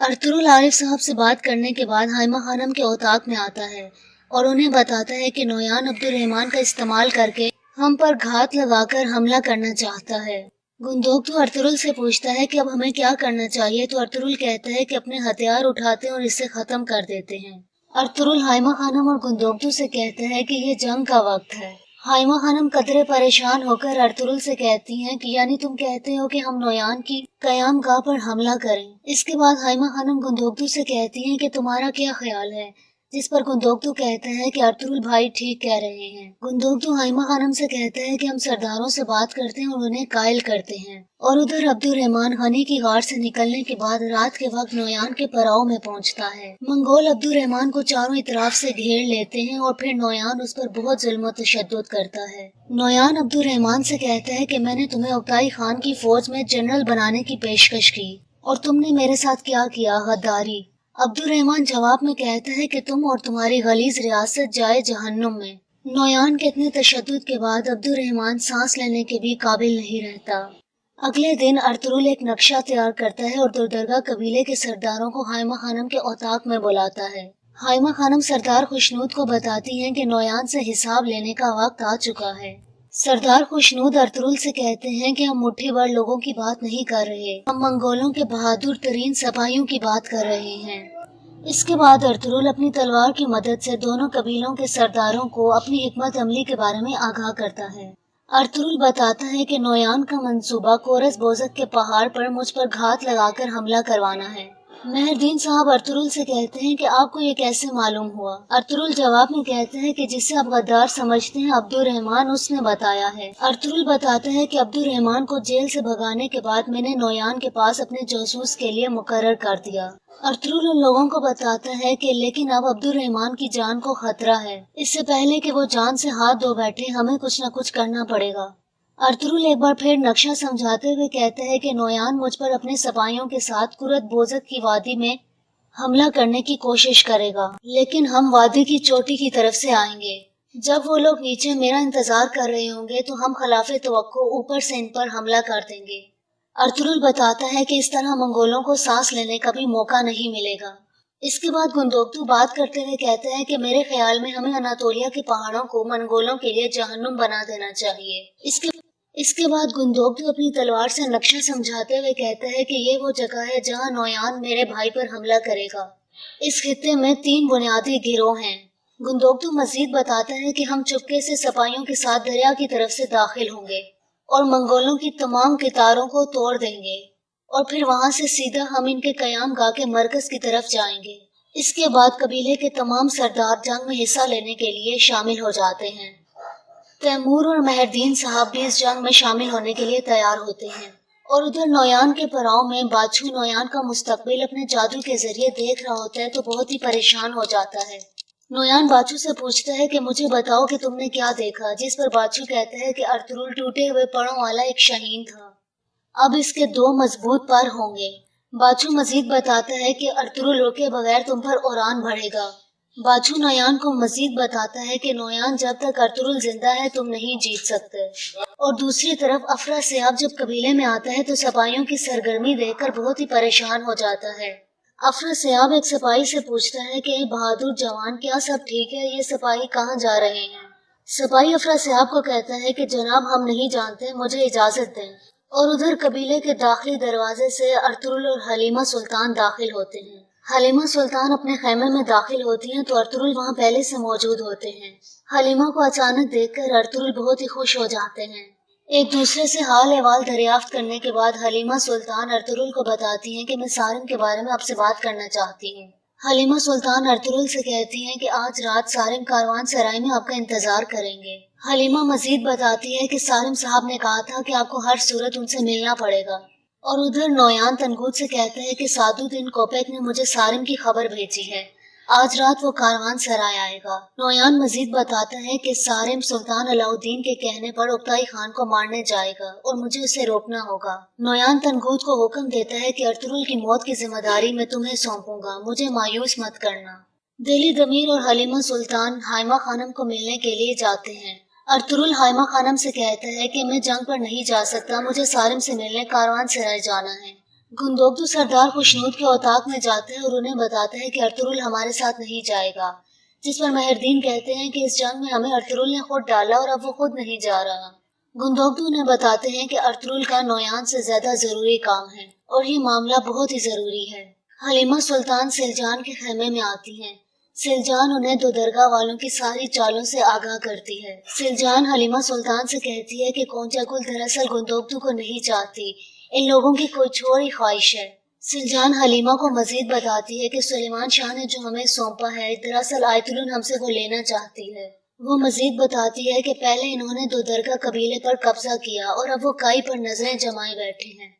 ارطغرل عارف صاحب سے بات کرنے کے بعد حائمہ خانم کے اوطاق میں آتا ہے اور انہیں بتاتا ہے کہ نویان عبد الرحمن کا استعمال کر کے ہم پر گھات لگا کر حملہ کرنا چاہتا ہے۔ گندوق ارطغرل سے پوچھتا ہے کہ اب ہمیں کیا کرنا چاہیے، تو ارطغرل کہتا ہے کہ اپنے ہتھیار اٹھاتے اور اسے ختم کر دیتے ہیں۔ ارطغرل حائمہ خانم اور گندوق سے کہتا ہے کہ یہ جنگ کا وقت ہے۔ حائمہ خانم قدرے پریشان ہو کر ارطغرل سے کہتی ہیں کہ یعنی تم کہتے ہو کہ ہم نویان کی قیام گاہ پر حملہ کریں۔ اس کے بعد حائمہ خانم گندوق سے کہتی ہیں کہ تمہارا کیا خیال ہے، جس پر گندوق کہتا ہے کہ ارطغرل بھائی ٹھیک کہہ رہے ہیں۔ گندوق حائمہ خانم سے کہتا ہے کہ ہم سرداروں سے بات کرتے ہیں اور انہیں قائل کرتے ہیں، اور ادھر عبد الرحمن غنی کی غار سے نکلنے کے بعد رات کے وقت نویان کے پڑاؤ میں پہنچتا ہے۔ منگول عبد الرحمن کو چاروں اطراف سے گھیر لیتے ہیں اور پھر نویان اس پر بہت ظلم و تشدد کرتا ہے۔ نویان عبد الرحمن سے کہتا ہے کہ میں نے تمہیں اوکتائی خان کی فوج میں جنرل بنانے کی پیشکش کی اور تم نے میرے ساتھ کیا کیا، غداری۔ عبد الرحمن جواب میں کہتا ہے کہ تم اور تمہاری غلیظ ریاست جائے جہنم میں۔ نویان کے اتنے تشدد کے بعد عبد الرحمن سانس لینے کے بھی قابل نہیں رہتا۔ اگلے دن ارطغرل ایک نقشہ تیار کرتا ہے اور درگاہ قبیلے کے سرداروں کو حائمہ خانم کے اوطاق میں بلاتا ہے۔ حائمہ خانم سردار خوشنود کو بتاتی ہیں کہ نویان سے حساب لینے کا وقت آ چکا ہے۔ سردار خوشنود ارطغرل سے کہتے ہیں کہ ہم مٹھی بھر لوگوں کی بات نہیں کر رہے، ہم منگولوں کے بہادر ترین سپاہیوں کی بات کر رہے ہیں۔ اس کے بعد ارطغرل اپنی تلوار کی مدد سے دونوں قبیلوں کے سرداروں کو اپنی حکمت عملی کے بارے میں آگاہ کرتا ہے۔ ارطغرل بتاتا ہے کہ نویان کا منصوبہ کورس بوزک کے پہاڑ پر مجھ پر گھات لگا کر حملہ کروانا ہے۔ مہردین صاحب ارطغرل سے کہتے ہیں کہ آپ کو یہ کیسے معلوم ہوا؟ ارطغرل جواب میں کہتے ہیں کہ جسے آپ غدار سمجھتے ہیں عبد الرحمن اس نے بتایا ہے۔ ارطغرل بتاتا ہے کہ عبد الرحمن کو جیل سے بھگانے کے بعد میں نے نویان کے پاس اپنے جاسوس کے لیے مقرر کر دیا۔ ارطغرل ان لوگوں کو بتاتا ہے کہ لیکن اب عبد الرحمن کی جان کو خطرہ ہے، اس سے پہلے کہ وہ جان سے ہاتھ دھو بیٹھے ہمیں کچھ نہ کچھ کرنا پڑے گا۔ ارطغرل ایک بار پھر نقشہ سمجھاتے ہوئے کہتا ہے کہ نویان مجھ پر اپنے سپاہیوں کے ساتھ کرت بوزک کی وادی میں حملہ کرنے کی کوشش کرے گا، لیکن ہم وادی کی چوٹی کی طرف سے آئیں گے۔ جب وہ لوگ نیچے میرا انتظار کر رہے ہوں گے تو ہم خلاف توقع اوپر سے ان پر حملہ کر دیں گے۔ ارطغرل بتاتا ہے کہ اس طرح منگولوں کو سانس لینے کا بھی موقع نہیں ملے گا۔ اس کے بعد گندوقتو بات کرتے ہوئے کہتا ہے کہ میرے خیال میں ہمیں اناتولیا کے پہاڑوں کو منگولوں کے لیے جہنم بنا دینا چاہیے۔ اس کے بعد گندوقتو اپنی تلوار سے نقشہ سمجھاتے ہوئے کہتا ہے کہ یہ وہ جگہ ہے جہاں نویان میرے بھائی پر حملہ کرے گا۔ اس خطے میں 3 بنیادی گروہ ہیں۔ گندوقتو مزید بتاتا ہے کہ ہم چپکے سے سپاہیوں کے ساتھ دریا کی طرف سے داخل ہوں گے اور منگولوں کی تمام قطاروں کو توڑ دیں گے، اور پھر وہاں سے سیدھا ہم ان کے قیام گاہ کے مرکز کی طرف جائیں گے۔ اس کے بعد قبیلے کے تمام سردار جنگ میں حصہ لینے کے لیے شامل ہو جاتے ہیں۔ تیمور اور مہردین صاحب بھی اس جنگ میں شامل ہونے کے لیے تیار ہوتے ہیں، اور ادھر نویان کے پڑاؤ میں باچھو نویان کا مستقبل اپنے جادو کے ذریعے دیکھ رہا ہوتا ہے تو بہت ہی پریشان ہو جاتا ہے۔ نویان باچھو سے پوچھتا ہے کہ مجھے بتاؤ کہ تم نے کیا دیکھا، جس پر باچھو کہتا ہے کہ ارطغرل ٹوٹے ہوئے پڑوں والا ایک شاہین تھا، اب اس کے 2 مضبوط پر ہوں گے۔ باچھو مزید بتاتا ہے کہ ارطغرل رکے بغیر تم پر اوران بڑھے گا۔ باچھو نویان کو مزید بتاتا ہے کہ نویان جب تک ارطغرل زندہ ہے تم نہیں جیت سکتے، اور دوسری طرف افرا سیاب جب قبیلے میں آتا ہے تو سپاہیوں کی سرگرمی دیکھ کر بہت ہی پریشان ہو جاتا ہے۔ افرا سیاب ایک سپاہی سے پوچھتا ہے کہ اے بہادر جوان، کیا سب ٹھیک ہے؟ یہ سپاہی کہاں جا رہے ہیں؟ سپاہی افرا سیاب کو کہتا ہے کہ جناب ہم نہیں جانتے، مجھے اجازت دیں۔ اور ادھر قبیلے کے داخلی دروازے سے ارطغرل اور حلیمہ سلطان داخل ہوتے ہیں۔ حلیمہ سلطان اپنے خیمے میں داخل ہوتی ہیں تو ارطغرل وہاں پہلے سے موجود ہوتے ہیں۔ حلیمہ کو اچانک دیکھ کر ارطغرل بہت ہی خوش ہو جاتے ہیں۔ ایک دوسرے سے حال احوال دریافت کرنے کے بعد حلیمہ سلطان ارطغرل کو بتاتی ہیں کہ میں سارم کے بارے میں آپ سے بات کرنا چاہتی ہوں۔ حلیمہ سلطان ارطغرل سے کہتی ہیں کہ آج رات سارم کاروان سرائی میں آپ کا انتظار کریں گے۔ حلیمہ مزید بتاتی ہے کہ سارم صاحب نے کہا تھا کہ آپ کو ہر صورت ان سے ملنا پڑے گا، اور ادھر نویان تنگوت سے کہتا ہے کہ سعدالدین کوپیک نے مجھے سارم کی خبر بھیجی ہے، آج رات وہ کاروان سرائے آئے گا۔ نویان مزید بتاتا ہے کہ سارم سلطان علاء الدین کے کہنے پر اوکتائی خان کو مارنے جائے گا اور مجھے اسے روکنا ہوگا۔ نویان تنگوت کو حکم دیتا ہے کہ ارطغرل کی موت کی ذمہ داری میں تمہیں سونپوں گا، مجھے مایوس مت کرنا۔ دلی ضمیر اور حلیمہ سلطان حائمہ خانم کو ملنے کے لیے جاتے ہیں۔ ارطغرل حائمہ خانم سے کہتا ہے کہ میں جنگ پر نہیں جا سکتا، مجھے سارم سے ملنے کاروان سرائے جانا ہے۔ گندوگدو سردار خوشنود کے اوطاق میں جاتا ہے اور انہیں بتاتا ہے کہ ارطغرل ہمارے ساتھ نہیں جائے گا، جس پر مہردین کہتے ہیں کہ اس جنگ میں ہمیں ارطغرل نے خود ڈالا اور اب وہ خود نہیں جا رہا۔ گندوگدو انہیں بتاتے ہیں کہ ارطغرل کا نویان سے زیادہ ضروری کام ہے اور یہ معاملہ بہت ہی ضروری ہے۔ حلیمہ سلطان سلجان کے خیمے میں آتی ہیں۔ سلجان انہیں دو درگاہ والوں کی ساری چالوں سے آگاہ کرتی ہے۔ سلجان حلیمہ سلطان سے کہتی ہے کہ کونچا گل دراصل گندوگدو کو نہیں چاہتی، ان لوگوں کی کوئی اور ہی خواہش ہے۔ سلجان حلیمہ کو مزید بتاتی ہے کہ سلیمان شاہ نے جو ہمیں سونپا ہے دراصل آیت الن ہم سے وہ لینا چاہتی ہے۔ وہ مزید بتاتی ہے کہ پہلے انہوں نے دو درگاہ قبیلے پر قبضہ کیا اور اب وہ کائی پر نظریں جمائے بیٹھے ہیں۔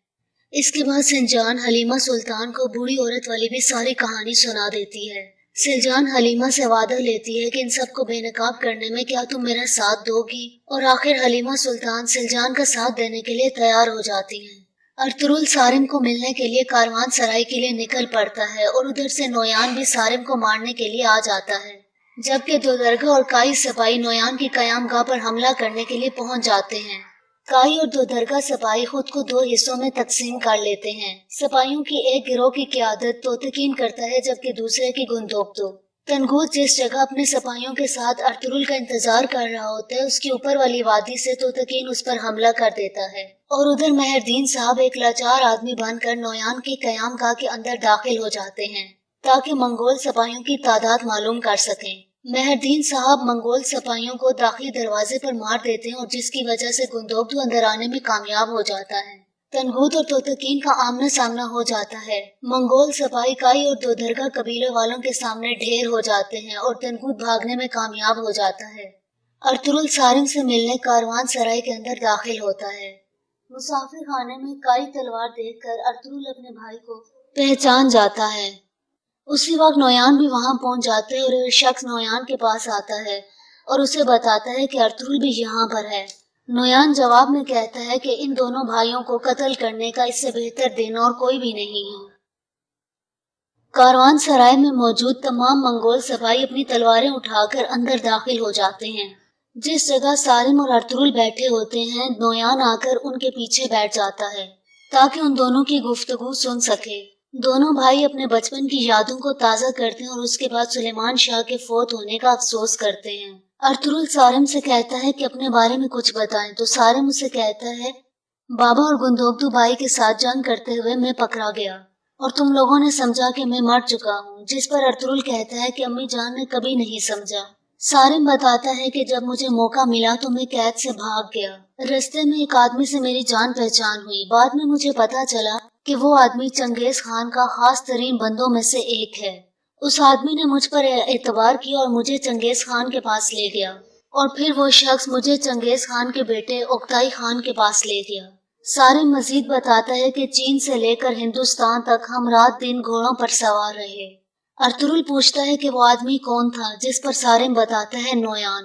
اس کے بعد سلجان حلیمہ سلطان کو بوڑھی عورت والی بھی ساری کہانی سنا دیتی ہے۔ سلجان حلیمہ سے وعدہ لیتی ہے کہ ان سب کو بے نقاب کرنے میں کیا تم میرا ساتھ دو گی، اور آخر حلیمہ سلطان سلجان کا ساتھ دینے کے لیے تیار ہو جاتی ہیں۔ ارطغرل سارم کو ملنے کے لیے کاروان سرائی کے لیے نکل پڑتا ہے اور ادھر سے نویان بھی سارم کو مارنے کے لیے آ جاتا ہے، جبکہ دو درگاہ اور کائی سپاہی نویان کی قیام گاہ پر حملہ کرنے کے لیے پہنچ جاتے ہیں۔ کائی اور دو درگاہ سپاہی خود کو دو حصوں میں تقسیم کر لیتے ہیں۔ سپاہیوں کی ایک گروہ کی قیادت توتکین کرتا ہے جبکہ دوسرے کی گندوگدو۔ تنگوت جس جگہ اپنے سپاہیوں کے ساتھ ارطغرل کا انتظار کر رہا ہوتا ہے اس کی اوپر والی وادی سے توتکین اس پر حملہ کر دیتا ہے، اور ادھر مہردین صاحب ایک لاچار آدمی بن کر نویان کی قیام گاہ کے اندر داخل ہو جاتے ہیں تاکہ منگول سپاہیوں کی تعداد معلوم کر سکیں۔ مہردین صاحب منگول سپاہیوں کو داخلی دروازے پر مار دیتے ہیں اور جس کی وجہ سے گندوگدو اندر آنے میں کامیاب ہو جاتا ہے۔ تنگوت اور توتکین کا آمنا سامنا ہو جاتا ہے۔ منگول سپاہی کائی اور دو درگاہ قبیلے والوں کے سامنے ڈھیر ہو جاتے ہیں اور تنگوت بھاگنے میں کامیاب ہو جاتا ہے۔ ارطغرل سارم سے ملنے کاروان سرائی کے اندر داخل ہوتا ہے۔ مسافر خانے میں کائی تلوار دیکھ کر ارطغرل اپنے بھائی کو پہچان جاتا ہے۔ اسی وقت نویان بھی وہاں پہنچ جاتا ہے اور ایک شخص نویان کے پاس آتا ہے اور اسے بتاتا ہے کہ ارطغرل بھی یہاں پر ہے۔ نویان جواب میں کہتا ہے کہ ان دونوں بھائیوں کو قتل کرنے کا اس سے بہتر دن اور کوئی بھی نہیں ہے۔ کاروان سرائے میں موجود تمام منگول سپاہی اپنی تلواریں اٹھا کر اندر داخل ہو جاتے ہیں۔ جس جگہ سارم اور ارطغرل بیٹھے ہوتے ہیں نویان آ کر ان کے پیچھے بیٹھ جاتا ہے تاکہ ان دونوں کی گفتگو سن سکے۔ دونوں بھائی اپنے بچپن کی یادوں کو تازہ کرتے ہیں اور اس کے بعد سلیمان شاہ کے فوت ہونے کا افسوس کرتے ہیں۔ ارطغرل سارم سے کہتا ہے کہ اپنے بارے میں کچھ بتائیں تو سارم اسے کہتا ہے بابا اور گندوگدو بھائی کے ساتھ جنگ کرتے ہوئے میں پکڑا گیا اور تم لوگوں نے سمجھا کہ میں مر چکا ہوں، جس پر ارطغرل کہتا ہے کہ امی جان نے کبھی نہیں سمجھا۔ سارم بتاتا ہے کہ جب مجھے موقع ملا تو میں قید سے بھاگ گیا، رستے میں ایک آدمی سے میری جان پہچان ہوئی، بعد میں مجھے پتا چلا کہ وہ آدمی چنگیز خان کا خاص ترین بندوں میں سے ایک ہے۔ اس آدمی نے مجھ پر اعتبار کیا اور مجھے چنگیز خان کے پاس لے گیا، اور پھر وہ شخص مجھے چنگیز خان کے بیٹے اوکتائی خان کے پاس لے گیا۔ سارم مزید بتاتا ہے کہ چین سے لے کر ہندوستان تک ہم رات دن گھوڑوں پر سوار رہے۔ ارطغرل پوچھتا ہے کہ وہ آدمی کون تھا، جس پر سارم بتاتا ہے نویان۔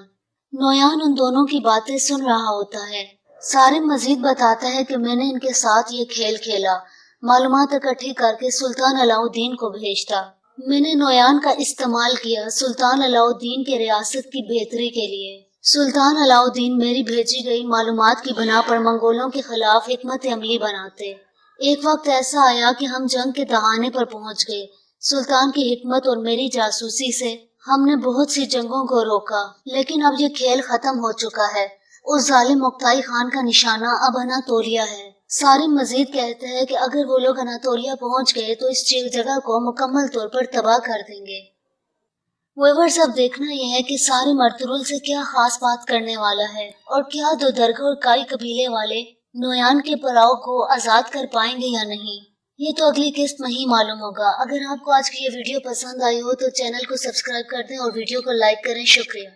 نویان ان دونوں کی باتیں سن رہا ہوتا ہے۔ سارم مزید بتاتا ہے کہ میں نے ان کے ساتھ یہ کھیل کھیلا، معلومات اکٹھی کر کے سلطان علاء الدین کو بھیجتا۔ میں نے نویان کا استعمال کیا سلطان علاء الدین کے ریاست کی بہتری کے لیے۔ سلطان علاء الدین میری بھیجی گئی معلومات کی بنا پر منگولوں کے خلاف حکمت عملی بناتے۔ ایک وقت ایسا آیا کہ ہم جنگ کے دہانے پر پہنچ گئے۔ سلطان کی حکمت اور میری جاسوسی سے ہم نے بہت سی جنگوں کو روکا، لیکن اب یہ کھیل ختم ہو چکا ہے۔ اس ظالم اوکتائی خان کا نشانہ اب اناتولیا ہے۔ سارم مزید کہتا ہے کہ اگر وہ لوگ اناتولیا پہنچ گئے تو اس جگہ کو مکمل طور پر تباہ کر دیں گے۔ ویورز اب دیکھنا یہ ہے کہ سارم ارطغرل سے کیا خاص بات کرنے والا ہے اور کیا دو درگا اور کائی قبیلے والے نویان کے پراؤ کو آزاد کر پائیں گے یا نہیں، یہ تو اگلی قسط میں ہی معلوم ہوگا۔ اگر آپ کو آج کی یہ ویڈیو پسند آئی ہو تو چینل کو سبسکرائب کر دیں اور ویڈیو کو لائک کریں۔ شکریہ۔